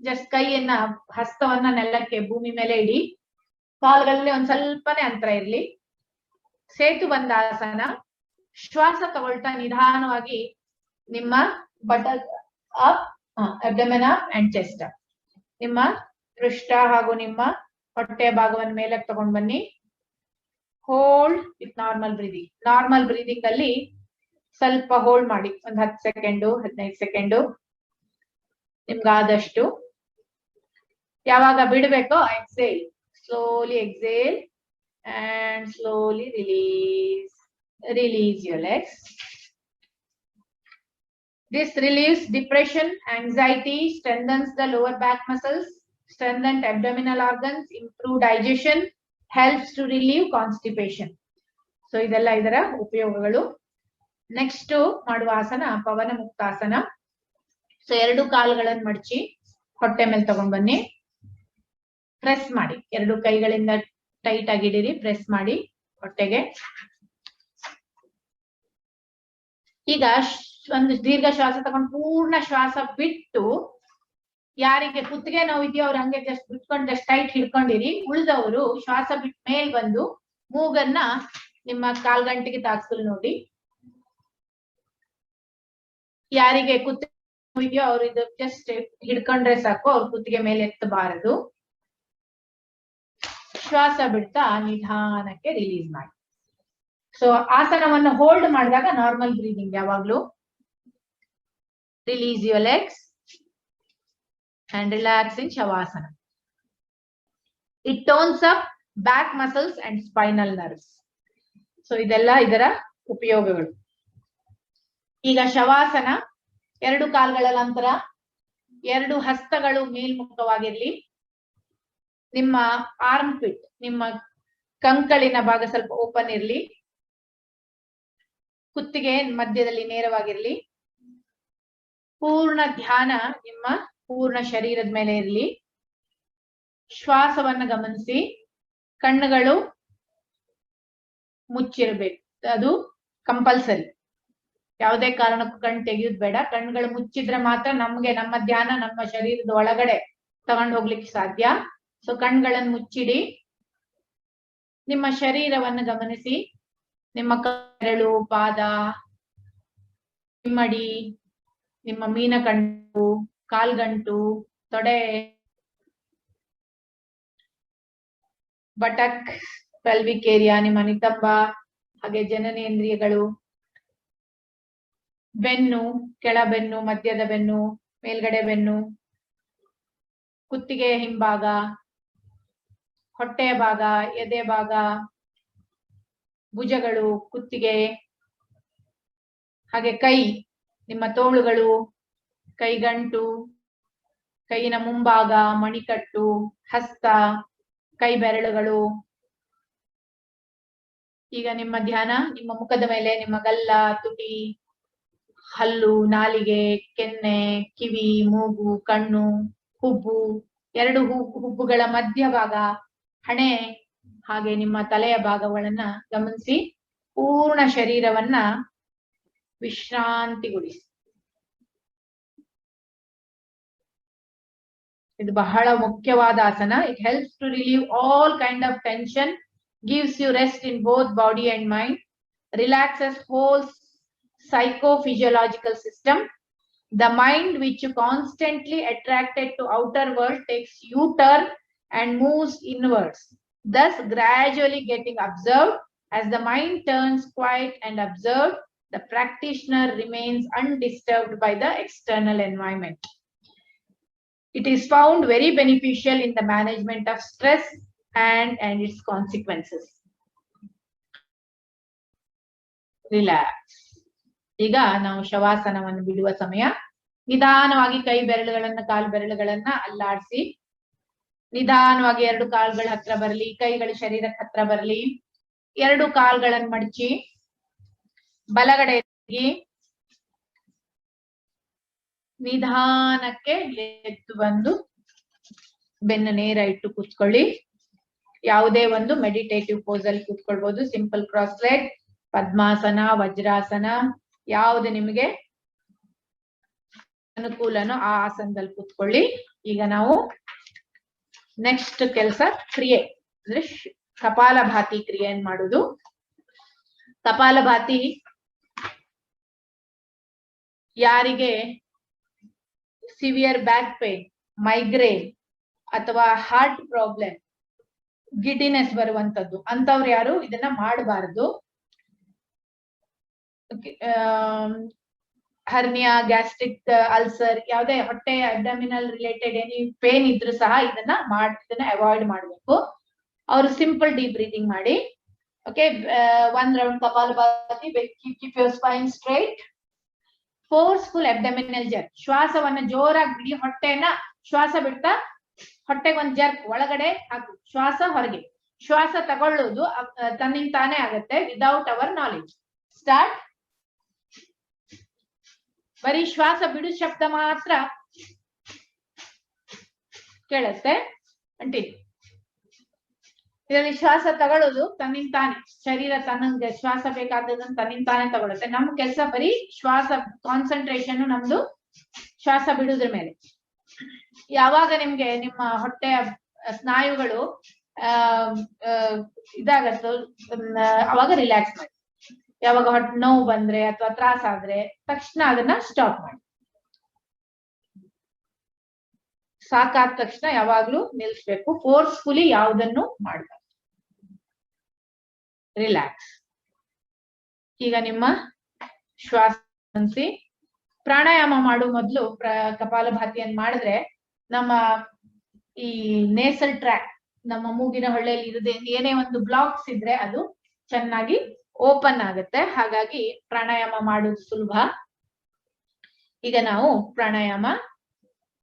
ಜಸ್ಟ್ ಕೈಯನ್ನ, ಹಸ್ತವನ್ನ ನೆಲಕ್ಕೆ ಭೂಮಿ ಮೇಲೆ ಇಡಿ. ಕಾಲುಗಳಲ್ಲಿ ಒಂದ್ ಸ್ವಲ್ಪನೇ ಅಂತರ ಇರ್ಲಿ. ಸೇತು ಬಂದ ಆಸನ. ಶ್ವಾಸ ತಗೊಳ್ತಾ ನಿಧಾನವಾಗಿ ನಿಮ್ಮ buttock up, abdomen up and chest up. ನಿಮ್ಮ ಪೃಷ್ಠ ಹಾಗೂ ನಿಮ್ಮ ಹೊಟ್ಟೆಯ ಭಾಗವನ್ನು ಮೇಲಕ್ಕೆ ತಗೊಂಡ್ ಬನ್ನಿ. Hold with normal breathing. Normal breathing ಅಲ್ಲಿ ಸ್ವಲ್ಪ ಹೋಲ್ಡ್ ಮಾಡಿ, ಒಂದ್ 10 ಸೆಕೆಂಡು 15 ಸೆಕೆಂಡು ನಿಮ್ಗಾದಷ್ಟು. ಯಾವಾಗ ಬಿಡ್ಬೇಕೋ exhale, slowly exhale and slowly release. Release your legs. This relieves depression, anxiety, strengthens the lower back muscles, strengthens abdominal organs, improve digestion, helps to relieve constipation. So ಇದೆಲ್ಲ ಇದರ ಉಪಯೋಗಗಳು. Next ಮಾಡುವ ಆಸನ ಪವನ ಮುಕ್ತಾಸನ. So ಎರಡು ಕಾಲುಗಳನ್ನು ಮಡಚಿ ಹೊಟ್ಟೆ ಮೇಲೆ ತಗೊಂಡ್ ಬನ್ನಿ. ಪ್ರೆಸ್ ಮಾಡಿ, ಎರಡು ಕೈಗಳಿಂದ ಟೈಟ್ ಆಗಿ ಇಡಿರಿ, ಪ್ರೆಸ್ ಮಾಡಿ ಹೊಟ್ಟೆಗೆ. ಈಗ ಒಂದು ದೀರ್ಘ ಶ್ವಾಸ ತಗೊಂಡು ಪೂರ್ಣ ಶ್ವಾಸ ಬಿಟ್ಟು, ಯಾರಿಗೆ ಕುತ್ತಿಗೆ ನೋವು ಇದೆಯೋ ಅವ್ರು ಹಂಗೆ ಜಸ್ಟ್ ಬಿಟ್ಕೊಂಡು ಜಸ್ಟ್ ಟೈಟ್ ಹಿಡ್ಕೊಂಡಿರಿ. ಉಳಿದವರು ಶ್ವಾಸ ಬಿಟ್ಟ ಮೇಲ್ ಬಂದು ಮೂಗನ್ನ ನಿಮ್ಮ ಕಾಲ್ಗಂಟಿಗೆ ತಾಕ್ಸಲು ನೋಡಿ. ಯಾರಿಗೆ ಕುತ್ತಿಗೆ ನೋವು ಇದೆಯೋ ಅವ್ರು ಇದು ಜಸ್ಟ್ ಹಿಡ್ಕೊಂಡ್ರೆ ಸಾಕು, ಅವ್ರ ಕುತ್ತಿಗೆ ಮೇಲೆ ಎತ್ತಬಾರದು. ಶ್ವಾಸ ಬಿಡ್ತಾ ನಿಧಾನಕ್ಕೆ ರಿಲೀಸ್ ಮಾಡಿ. ಸೊ ಆಸನವನ್ನು ಹೋಲ್ಡ್ ಮಾಡಿದಾಗ ನಾರ್ಮಲ್ ಬ್ರೀದಿಂಗ್ ಯಾವಾಗ್ಲೂ. Release your legs and relax in shavasana. It tones up back muscles and spinal nerves. So ಇದೆಲ್ಲ ಇದರ ಉಪಯೋಗಗಳು. ಈಗ ಶವಾಸನ. ಎರಡು ಕಾಲುಗಳ ನಂತರ ಎರಡು ಹಸ್ತಗಳು ಮೇಲ್ಮುಖವಾಗಿರ್ಲಿ. ನಿಮ್ಮ ಆರ್ಮ್ ಪಿಟ್, ನಿಮ್ಮ ಕಂಕಳಿನ ಭಾಗ ಸ್ವಲ್ಪ ಓಪನ್ ಇರ್ಲಿ. ಕುತ್ತಿಗೆ ಮಧ್ಯದಲ್ಲಿ ನೇರವಾಗಿರ್ಲಿ. ಪೂರ್ಣ ಧ್ಯಾನ ನಿಮ್ಮ ಪೂರ್ಣ ಶರೀರದ ಮೇಲೆ ಇರ್ಲಿ. ಶ್ವಾಸವನ್ನ ಗಮನಿಸಿ. ಕಣ್ಣುಗಳು ಮುಚ್ಚಿರ್ಬೇಕು, ಅದು ಕಂಪಲ್ಸರಿ. ಯಾವುದೇ ಕಾರಣಕ್ಕೂ ಕಣ್ಣು ತೆಗೆಯೋದು ಬೇಡ. ಕಣ್ಣುಗಳು ಮುಚ್ಚಿದ್ರೆ ಮಾತ್ರ ನಮ್ಗೆ ನಮ್ಮ ಧ್ಯಾನ ನಮ್ಮ ಶರೀರದ ಒಳಗಡೆ ತಗೊಂಡು ಹೋಗ್ಲಿಕ್ಕೆ ಸಾಧ್ಯ. ಸೊ ಕಣ್ಗಳನ್ನು ಮುಚ್ಚಿಡಿ. ನಿಮ್ಮ ಶರೀರವನ್ನು ಗಮನಿಸಿ. ನಿಮ್ಮ ಬೆರಳು, ಪಾದ, ಹಿಮ್ಮಡಿ, ನಿಮ್ಮ ಮೀನಕಂಡು, ಕಾಲ್ಗಂಟು, ತೊಡೆ, ಬಟಕ್, ಪೆಲ್ವಿಕ್ ಏರಿಯಾ, ನಿಮ್ಮ ನಿತಂಬ, ಹಾಗೆ ಜನನೇಂದ್ರಿಯಗಳು, ಬೆನ್ನು, ಕೆಳಬೆನ್ನು, ಮಧ್ಯದ ಬೆನ್ನು, ಮೇಲ್ಗಡೆ ಬೆನ್ನು, ಕುತ್ತಿಗೆ ಹಿಂಭಾಗ, ಹೊಟ್ಟೆಯ ಭಾಗ, ಎದೆ ಭಾಗ, ಭುಜಗಳು, ಕುತ್ತಿಗೆ, ಹಾಗೆ ಕೈ, ನಿಮ್ಮ ತೋಳುಗಳು, ಕೈಗಂಟು, ಕೈಯಿನ ಮುಂಭಾಗ, ಮಣಿಕಟ್ಟು, ಹಸ್ತ, ಕೈ ಬೆರಳುಗಳು. ಈಗ ನಿಮ್ಮ ಧ್ಯಾನ ನಿಮ್ಮ ಮುಖದ ಮೇಲೆ, ನಿಮ್ಮ ಗಲ್ಲ, ತುಟಿ, ಹಲ್ಲು, ನಾಲಿಗೆ, ಕೆನ್ನೆ, ಕಿವಿ, ಮೂಗು, ಕಣ್ಣು, ಹುಬ್ಬು, ಎರಡು ಹುಬ್ಬುಗಳ ಮಧ್ಯಭಾಗ, ಹಣೆ, ಹಾಗೆ ನಿಮ್ಮ ತಲೆಯ ಭಾಗಗಳನ್ನ ಗಮನಿಸಿ. ಪೂರ್ಣ ಶರೀರವನ್ನ ವಿಶ್ರಾಂತಿಗೊಳಿಸಿ. ಇದು ಬಹಳ ಮುಖ್ಯವಾದ ಆಸನ. It helps to relieve all kind of tension, gives you rest in both body and mind, relaxes whole psychophysiological system. The mind, which constantly attracted to outer world, takes U-turn and moves inwards, thus gradually getting observed. As the mind turns quiet and observed, the practitioner remains undisturbed by the external environment. It is found very beneficial in the management of stress and its consequences. Relax. ಈಗ ನಾವು ಶವಾಸನವನ್ನು ಬಿಡುವ ಸಮಯ. ನಿಧಾನವಾಗಿ ಕೈ ಬೆರಳುಗಳನ್ನ, ಕಾಲು ಬೆರಳುಗಳನ್ನ ಅಲ್ಲಾಡಿಸಿ. ನಿಧಾನವಾಗಿ ಎರಡು ಕಾಲುಗಳ ಹತ್ರ ಬರಲಿ, ಕೈಗಳು ಶರೀರಕ್ಕೆ ಹತ್ರ ಬರಲಿ. ಎರಡು ಕಾಲುಗಳನ್ನು ಮಡಚಿ ಬಲಗಡೆ ನಿಧಾನಕ್ಕೆ ಎದ್ದು ಬಂದು ಬೆನ್ನು ನೇರ ಇಟ್ಟು ಕೂತ್ಕೊಳ್ಳಿ. ಯಾವುದೇ ಒಂದು ಮೆಡಿಟೇಟಿವ್ ಪೋಸ್ ಅಲ್ಲಿ ಕೂತ್ಕೊಳ್ಬಹುದು. ಸಿಂಪಲ್ ಕ್ರಾಸ್ ಲೆಗ್, ಪದ್ಮಾಸನ, ವಜ್ರಾಸನ, ಯಾವುದು ನಿಮಗೆ ಅನುಕೂಲನೋ ಆ ಆಸನದಲ್ಲಿ ಕೂತ್ಕೊಳ್ಳಿ. ಈಗ ನಾವು ನೆಕ್ಸ್ಟ್ ಕೆಲಸ ಕ್ರಿಯೆ ಅಂದ್ರೆ ಕಪಾಲಭಾತಿ ಕ್ರಿಯೆಯನ್ನು ಮಾಡುದು. ಕಪಾಲಭಾತಿ ಯಾರಿಗೆ ಸಿವಿಯರ್ ಬ್ಯಾಕ್ ಪೇನ್, ಮೈಗ್ರೇನ್ ಅಥವಾ ಹಾರ್ಟ್ ಪ್ರಾಬ್ಲಮ್, ಗಿಡಿನೆಸ್ ಬರುವಂತದ್ದು ಅಂತವ್ರು ಯಾರು ಇದನ್ನ ಮಾಡಬಾರದು. ಹರ್ನಿಯಾ, ಗ್ಯಾಸ್ಟ್ರಿಕ್ ಅಲ್ಸರ್, ಯಾವುದೇ ಹೊಟ್ಟೆ ಅಬ್ಡಮಿನಲ್ ರಿಲೇಟೆಡ್ ಎನಿ ಪೇನ್ ಇದ್ರೂ ಸಹ ಇದನ್ನ ಅವಾಯ್ಡ್ ಮಾಡಬೇಕು. ಅವರು ಸಿಂಪಲ್ ಡೀಪ್ ಬ್ರೀತಿಂಗ್ ಮಾಡಿ. Okay, 1 round Kapalbhati. Keep your spine straight. Forceful abdominal jerk. ಶ್ವಾಸವನ್ನ ಜೋರಾಗಿ ಬಿಡಿ. ಹೊಟ್ಟೆನ ಶ್ವಾಸ ಬಿಡ್ತಾ ಹೊಟ್ಟೆಗೆ ಒಂದು ಜರ್ಕ್, ಒಳಗಡೆ ಹಾಕು, ಶ್ವಾಸ ಹೊರಗೆ. ಶ್ವಾಸ ತಗೊಳ್ಳೋದು ತನ್ನಿಂದ ತಾನೇ ಆಗುತ್ತೆ, ವಿದೌಟ್ ಅವರ್ ನಾಲೆಜ್. ಸ್ಟಾರ್ಟ್. ಬರೀ ಶ್ವಾಸ ಬಿಡು ಶಬ್ದ ಮಾತ್ರ ಕೇಳುತ್ತೆ. ಕಂಟಿನ್ಯೂ. ಇದರಲ್ಲಿ ಶ್ವಾಸ ತಗೊಳ್ಳೋದು ತನ್ನಿಂದ ತಾನೆ, ಶರೀರ ತನ್ನಂಗೆ ಶ್ವಾಸ ಬೇಕಾದದನ್ನ ತನ್ನಿಂದ ತಾನೇ ತಗೊಳುತ್ತೆ. ನಮ್ಮ ಕೆಲಸ ಬರೀ ಶ್ವಾಸ, ಕಾನ್ಸಂಟ್ರೇಷನ್ ನಮ್ದು ಶ್ವಾಸ ಬಿಡುದ್ರ ಮೇಲೆ. ಯಾವಾಗ ನಿಮ್ಗೆ ನಿಮ್ಮ ಹೊಟ್ಟೆಯ ಸ್ನಾಯುಗಳು ಇದಾಗತ್ತೋ ಅವಾಗ ರಿಲ್ಯಾಕ್ಸ್ ಮಾಡಿ. ಯಾವಾಗ ಹೊಟ್ಟೆ ನೋವು ಬಂದ್ರೆ ಅಥವಾ ತ್ರಾಸ ಆದ್ರೆ ತಕ್ಷಣ ಅದನ್ನ ಸ್ಟಾಪ್ ಮಾಡಿ. ಸಾಕಾದ ತಕ್ಷಣ ಯಾವಾಗ್ಲೂ ನಿಲ್ಸ್ಬೇಕು. ಫೋರ್ಸ್ಫುಲಿ ಯಾವುದನ್ನು ಮಾಡಬಾರ್ದು. ರಿಲ್ಯಾಕ್ಸ್. ಈಗ ನಿಮ್ಮ ಶ್ವಾಸ ಗಮನಿಸಿ. ಪ್ರಾಣಾಯಾಮ ಮಾಡುವ ಮೊದಲು ಕಪಾಲಭಾತಿಯನ್ನು ಮಾಡಿದ್ರೆ ನಮ್ಮ ಈ ನೇಸಲ್ ಟ್ರ್ಯಾಕ್, ನಮ್ಮ ಮೂಗಿನ ಹೊಳ್ಳೆಯಲ್ಲಿ ಇರದೆ ಏನೇ ಒಂದು ಬ್ಲಾಕ್ಸ್ ಇದ್ರೆ ಅದು ಚೆನ್ನಾಗಿ ಓಪನ್ ಆಗುತ್ತೆ. ಹಾಗಾಗಿ ಪ್ರಾಣಾಯಾಮ ಮಾಡುವುದು ಸುಲಭ. ಈಗ ನಾವು ಪ್ರಾಣಾಯಾಮ,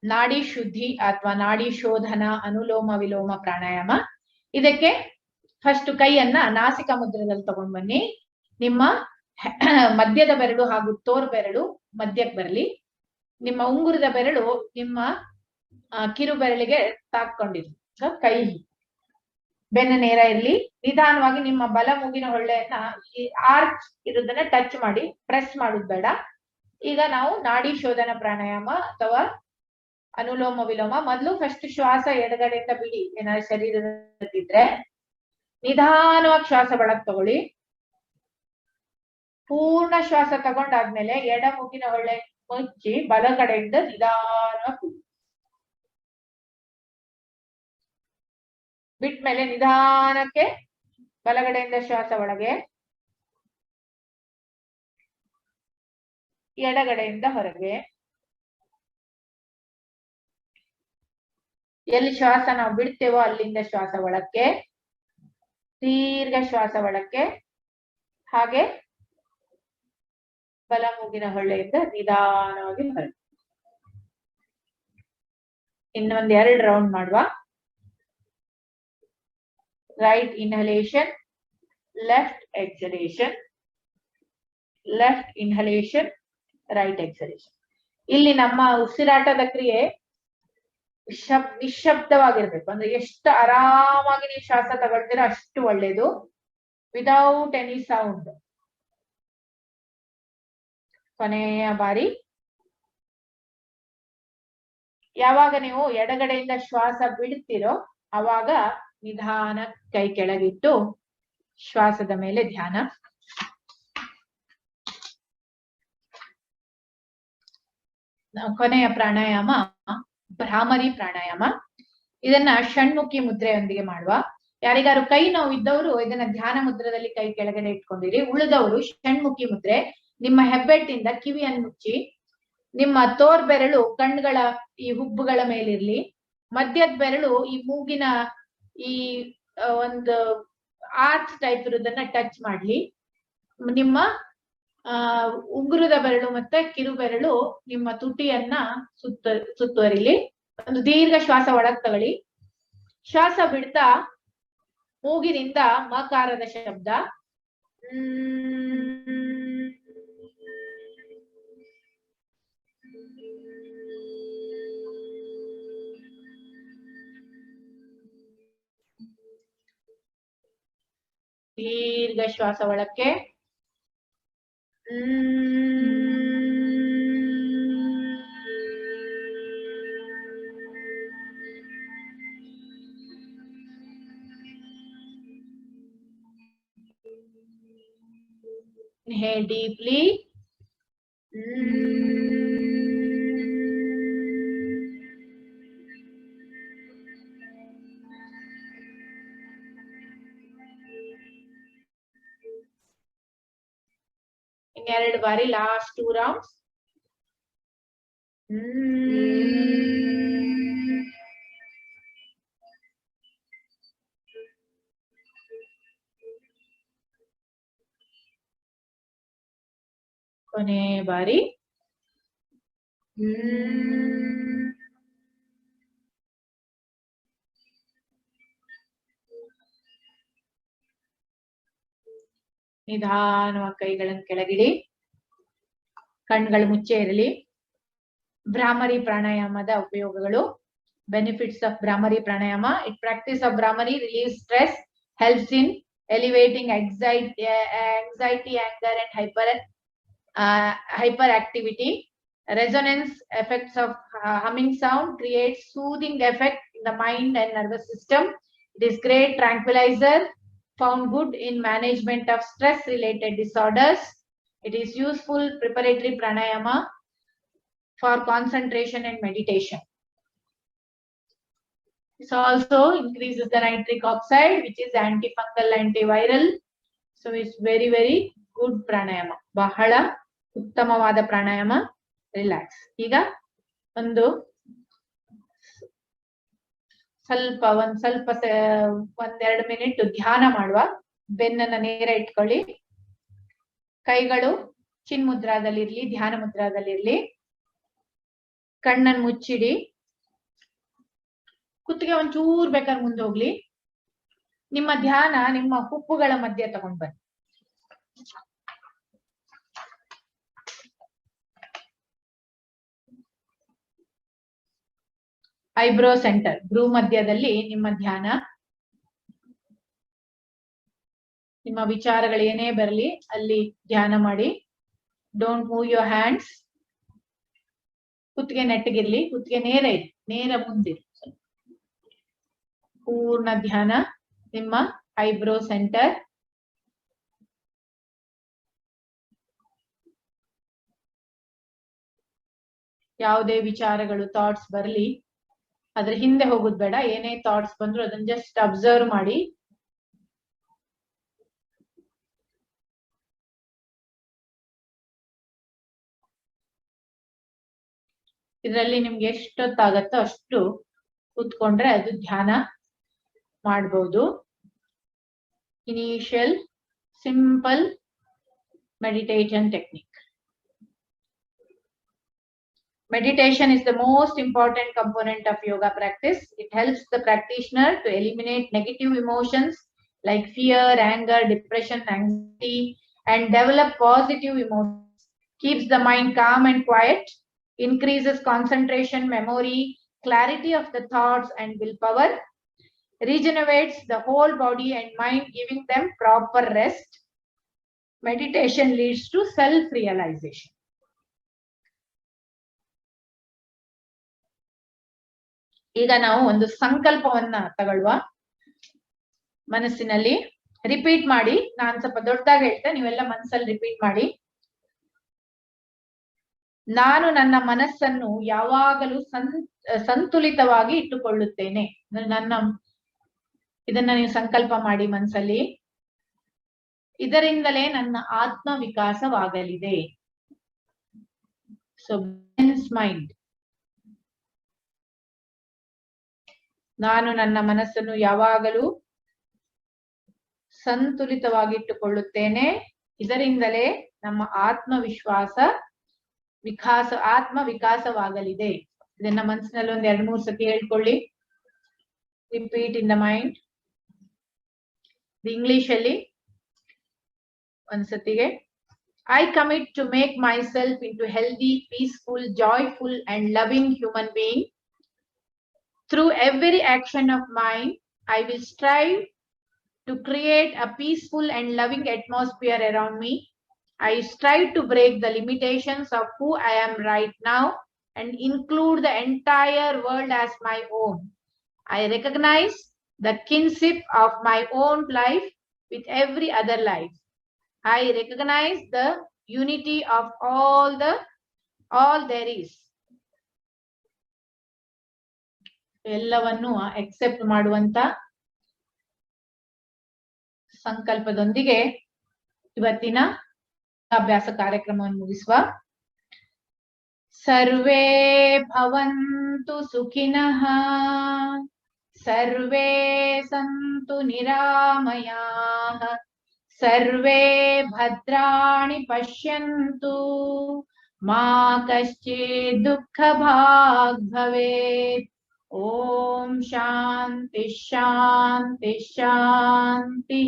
ನಾಡಿ ಶುದ್ಧಿ ಅಥವಾ ನಾಡಿ ಶೋಧನ, ಅನುಲೋಮ ವಿಲೋಮ ಪ್ರಾಣಾಯಾಮ. ಇದಕ್ಕೆ ಫಸ್ಟ್ ಕೈಯನ್ನ ನಾಸಿಕಾ ಮುದ್ರದಲ್ಲಿ ತಗೊಂಡ್ ಬನ್ನಿ. ನಿಮ್ಮ ಮಧ್ಯದ ಬೆರಳು ಹಾಗೂ ತೋರ್ ಬೆರಳು ಮಧ್ಯಕ್ಕೆ ಬರಲಿ. ನಿಮ್ಮ ಉಂಗುರದ ಬೆರಳು ನಿಮ್ಮ ಕಿರು ಬೆರಳಿಗೆ ತಾಕೊಂಡಿರಿ. ಕೈ ಬೆನ್ನ ನೇರ ಇರ್ಲಿ. ನಿಧಾನವಾಗಿ ನಿಮ್ಮ ಬಲ ಮೂಗಿನ ಹೊಳ್ಳೆಯನ್ನ ಈ ಆರ್ಚ್ ಇರೋದನ್ನ ಟಚ್ ಮಾಡಿ, ಪ್ರೆಸ್ ಮಾಡುದು ಬೇಡ. ಈಗ ನಾವು ನಾಡಿ ಶೋಧನ ಪ್ರಾಣಾಯಾಮ ಅಥವಾ ಅನುಲೋಮ ವಿಲೋಮ. ಮೊದಲು ಫಸ್ಟ್ ಶ್ವಾಸ ಎಡಗಡೆಯಿಂದ ಬಿಡಿ. ಏನಾದ್ರು ಶರೀರದಿದ್ರೆ ನಿಧಾನವಾಗಿ ಶ್ವಾಸ ಒಳಗ್ ತಗೊಳ್ಳಿ. ಪೂರ್ಣ ಶ್ವಾಸ ತಗೊಂಡಾದ್ಮೇಲೆ ಎಡ ಮೂಗಿನ ಹೊಳ್ಳೆ ಮುಚ್ಚಿ ಬಲಗಡೆಯಿಂದ ನಿಧಾನವಾಗಿ ಬಿಟ್ಮೇಲೆ ನಿಧಾನಕ್ಕೆ ಬಲಗಡೆಯಿಂದ ಶ್ವಾಸ ಒಳಗೆ, ಎಡಗಡೆಯಿಂದ ಹೊರಗೆ. ಎಲ್ಲಿ ಶ್ವಾಸ ನಾವು ಬಿಡ್ತೇವೋ ಅಲ್ಲಿಂದ ಶ್ವಾಸ ಒಳಕ್ಕೆ, ದೀರ್ಘ ಶ್ವಾಸ ಒಳಕ್ಕೆ. ಹಾಗೆ ಬಲ ಮೂಗಿನ ಹೊಳ್ಳೆಯಿಂದ ನಿಧಾನವಾಗಿ ಹೊರಗೆ. ಇನ್ನೊಂದ್ 2 ರೌಂಡ್ ಮಾಡುವ. Right inhalation, left ಎಕ್ಸಲೇಷನ್, left inhalation, right ಎಕ್ಸಲೇಷನ್. ಇಲ್ಲಿ ನಮ್ಮ ಉಸಿರಾಟದ ಕ್ರಿಯೆ ನಿಶ್ಶಬ್ದವಾಗಿರ್ಬೇಕು. ಅಂದ್ರೆ ಎಷ್ಟು ಆರಾಮಾಗಿ ನೀವು ಶ್ವಾಸ ತಗೊಳ್ತೀರೋ ಅಷ್ಟು ಒಳ್ಳೇದು. Without any sound. ಕೊನೆಯ ಬಾರಿ. ಯಾವಾಗ ನೀವು ಎಡಗಡೆಯಿಂದ ಶ್ವಾಸ ಬಿಡ್ತೀರೋ ಅವಾಗ ನಿಧಾನ ಕೈ ಕೆಳಗಿಟ್ಟು ಶ್ವಾಸದ ಮೇಲೆ ಧ್ಯಾನ. ಕೊನೆಯ ಪ್ರಾಣಾಯಾಮ ಭ್ರಾಮರಿ ಪ್ರಾಣಾಯಾಮ. ಇದನ್ನ ಷಣ್ಮುಖಿ ಮುದ್ರೆಯೊಂದಿಗೆ ಮಾಡುವ. ಯಾರಿಗಾರು ಕೈ ನೋವಿದ್ದವರು ಇದನ್ನ ಧ್ಯಾನ ಮುದ್ರದಲ್ಲಿ ಕೈ ಕೆಳಗಡೆ ಇಟ್ಕೊಂಡಿರಿ. ಉಳಿದವರು ಷಣ್ಮುಖಿ ಮುದ್ರೆ. ನಿಮ್ಮ ಹೆಬ್ಬೆಟ್ಟಿಂದ ಕಿವಿಯನ್ನು ಮುಚ್ಚಿ, ನಿಮ್ಮ ತೋರ್ ಬೆರಳು ಕಣ್ಗಳ ಈ ಹುಬ್ಬುಗಳ ಮೇಲಿರ್ಲಿ, ಮಧ್ಯದ ಬೆರಳು ಈ ಮೂಗಿನ ಈ ಒಂದು ಆರ್ಚ್ ಟೈಪ್ ಇರೋದನ್ನ ಟಚ್ ಮಾಡ್ಲಿ. ನಿಮ್ಮ ಉಂಗುರದ ಬೆರಳು ಮತ್ತೆ ಕಿರು ಬೆರಳು ನಿಮ್ಮ ತುಟಿಯನ್ನ ಸುತ್ತುವರಿಲಿ. ಒಂದು ದೀರ್ಘ ಶ್ವಾಸ ಒಳಗ್ ತಗೊಳ್ಳಿ. ಶ್ವಾಸ ಬಿಡ್ತಾ ಮೂಗಿನಿಂದ ಮಕಾರದ ಶಬ್ದ. ದೀರ್ಘ ಶ್ವಾಸ ಒಳಕ್ಕೆ. Inhale deeply. ಇನ್ನೆರಡು ಬಾರಿ, ಲಾಸ್ಟ್ 2 ರೌಂಡ್ಸ್. ಕೊನೆ ಬಾರಿ. ನಿಧಾನವಾಗಿ ಕೈಗಳನ್ನು ಕೆಳಗಿಡಿ. ಕಣ್ಗಳು ಮುಚ್ಚೆ ಇರಲಿ. ಭ್ರಾಮರಿ ಪ್ರಾಣಾಯಾಮದ ಉಪಯೋಗಗಳು. Benefits of Bhramari pranayama. It practice of Bhramari relieve stress, helps in elevating anxiety, anger and hyperactivity. Resonance effects of humming sound creates soothing effect in the mind and nervous system. It is great tranquilizer, found good in management of stress related disorders. It is useful preparatory pranayama for concentration and meditation. This also increases the nitric oxide, which is antifungal, antiviral. So it's very, very good pranayama. ಬಹಳ ಉತ್ತಮವಾದ ಪ್ರಾಣಾಯಾಮ. Relax. ಈಗ ಒಂದ್ ಸ್ವಲ್ಪ 1-2 minute ಧ್ಯಾನ ಮಾಡುವ. ಬೆನ್ನನ್ನ ನೇರ ಇಟ್ಕೊಳ್ಳಿ. ಕೈಗಳು ಚಿನ್ಮುದ್ರಾದಲ್ಲಿರ್ಲಿ, ಧ್ಯಾನ ಮುದ್ರಾದಲ್ಲಿರ್ಲಿ. ಕಣ್ಣನ್ನು ಮುಚ್ಚಿಡಿ. ಕುತ್ತಿಗೆ ಒಂಚೂರ್ ಬೇಕಾದ್ರೆ ಮುಂದೆ ಹೋಗ್ಲಿ. ನಿಮ್ಮ ಧ್ಯಾನ ನಿಮ್ಮ ಹುಬ್ಬುಗಳ ಮಧ್ಯೆ ತಗೊಂಡ್ ಬನ್ನಿ. ಐಬ್ರೋ ಸೆಂಟರ್, ಭ್ರೂ ಮಧ್ಯದಲ್ಲಿ ನಿಮ್ಮ ಧ್ಯಾನ. ನಿಮ್ಮ ವಿಚಾರಗಳು ಏನೇ ಬರಲಿ ಅಲ್ಲಿ ಧ್ಯಾನ ಮಾಡಿ. Don't move your hands. ಕುತ್ತಿಗೆ ನೆಟ್ಟಗಿರ್ಲಿ, ಕುತ್ತಿಗೆ ನೇರ ಇರಿ, ನೇರ ಮುಂದಿರಿ. ಪೂರ್ಣ ಧ್ಯಾನ ನಿಮ್ಮ ಐಬ್ರೋ ಸೆಂಟರ್. ಯಾವುದೇ ವಿಚಾರಗಳು ಥಾಟ್ಸ್ ಬರಲಿ ಅದ್ರ ಹಿಂದೆ ಹೋಗುದ್ ಬೇಡ. ಏನೇ ಥಾಟ್ಸ್ ಬಂದ್ರು ಅದನ್ನ ಜಸ್ಟ್ ಅಬ್ಸರ್ವ್ ಮಾಡಿ. ಇದರಲ್ಲಿ ನಿಮ್ಗೆ ಎಷ್ಟೊತ್ತಾಗತ್ತೋ ಅಷ್ಟು ಕೂತ್ಕೊಂಡ್ರೆ ಅದು ಧ್ಯಾನ ಮಾಡಬಹುದು. Initial simple meditation technique. Meditation is the most important component of yoga practice. It helps the practitioner to eliminate negative emotions like fear, anger, depression, anxiety, and develop positive emotions. Keeps the mind calm and quiet, increases concentration, memory, clarity of the thoughts, and willpower, regenerates the whole body and mind, giving them proper rest. Meditation leads to self-realization. ಈಗ ನಾವು ಒಂದು ಸಂಕಲ್ಪವನ್ನ ತಗೊಳ್ಳುವ. ಮನಸ್ಸಿನಲ್ಲಿ repeat ಮಾಡಿ. ನಾನು ಸ್ವಲ್ಪ ದೊಡ್ಡದಾಗಿ ಹೇಳ್ತೇನೆ, ನೀವೆಲ್ಲ ಮನಸ್ಸಲ್ಲಿ ರಿಪೀಟ್ ಮಾಡಿ. ನಾನು ನನ್ನ ಮನಸ್ಸನ್ನು ಯಾವಾಗಲೂ ಸಂತುಲಿತವಾಗಿ ಇಟ್ಟುಕೊಳ್ಳುತ್ತೇನೆ. ಇದನ್ನ ನೀವು ಸಂಕಲ್ಪ ಮಾಡಿ ಮನಸ್ಸಲ್ಲಿ. ಇದರಿಂದಲೇ ನನ್ನ ಆತ್ಮ ವಿಕಾಸವಾಗಲಿದೆ. ಸೊ ಮೈಂಡ್, ನಾನು ನನ್ನ ಮನಸ್ಸನ್ನು ಯಾವಾಗಲೂ ಸಂತುಲಿತವಾಗಿಟ್ಟುಕೊಳ್ಳುತ್ತೇನೆ. ಇದರಿಂದಲೇ ನಮ್ಮ ಆತ್ಮ ವಿಕಾಸವಾಗಲಿದೆ. ಇದನ್ನ ಮನಸ್ಸಿನಲ್ಲಿ ಒಂದ್ 2-3 ಸತಿ ಹೇಳ್ಕೊಳ್ಳಿ. Repeat in the mind. English ಅಲ್ಲಿ ಒಂದ್ಸತಿಗೆ. I commit to make myself into healthy, peaceful, joyful and loving human being. Through every action of mine, I will strive to create a peaceful and loving atmosphere around me. I strive to break the limitations of who I am right now and include the entire world as my own. I recognize the kinship of my own life with every other life. I recognize the unity of all there is. ಎಲ್ಲವನ್ನು accept ಮಾಡುವಂತ ಸಂಕಲ್ಪದೊಂದಿಗೆ ಇವತ್ತಿನ ಅಭ್ಯಾಸ ಕಾರ್ಯಕ್ರಮವನ್ನು ಮುಗಿಸುವ. ಸರ್ವೇ ಭವಂತು ಸುಖಿನಃ, ಸರ್ವೇ ಸಂತು ನಿರಾಮಯಾಃ, ಸರ್ವೇ ಭದ್ರಾಣಿ ಪಶ್ಯಂತು, ಮಾ ಕಶ್ಚಿತ್ ದುಃಖ ಭಾಗ್ ಭವೇತ್. ಓಂ ಶಾಂತಿ ಶಾಂತಿ ಶಾಂತಿ.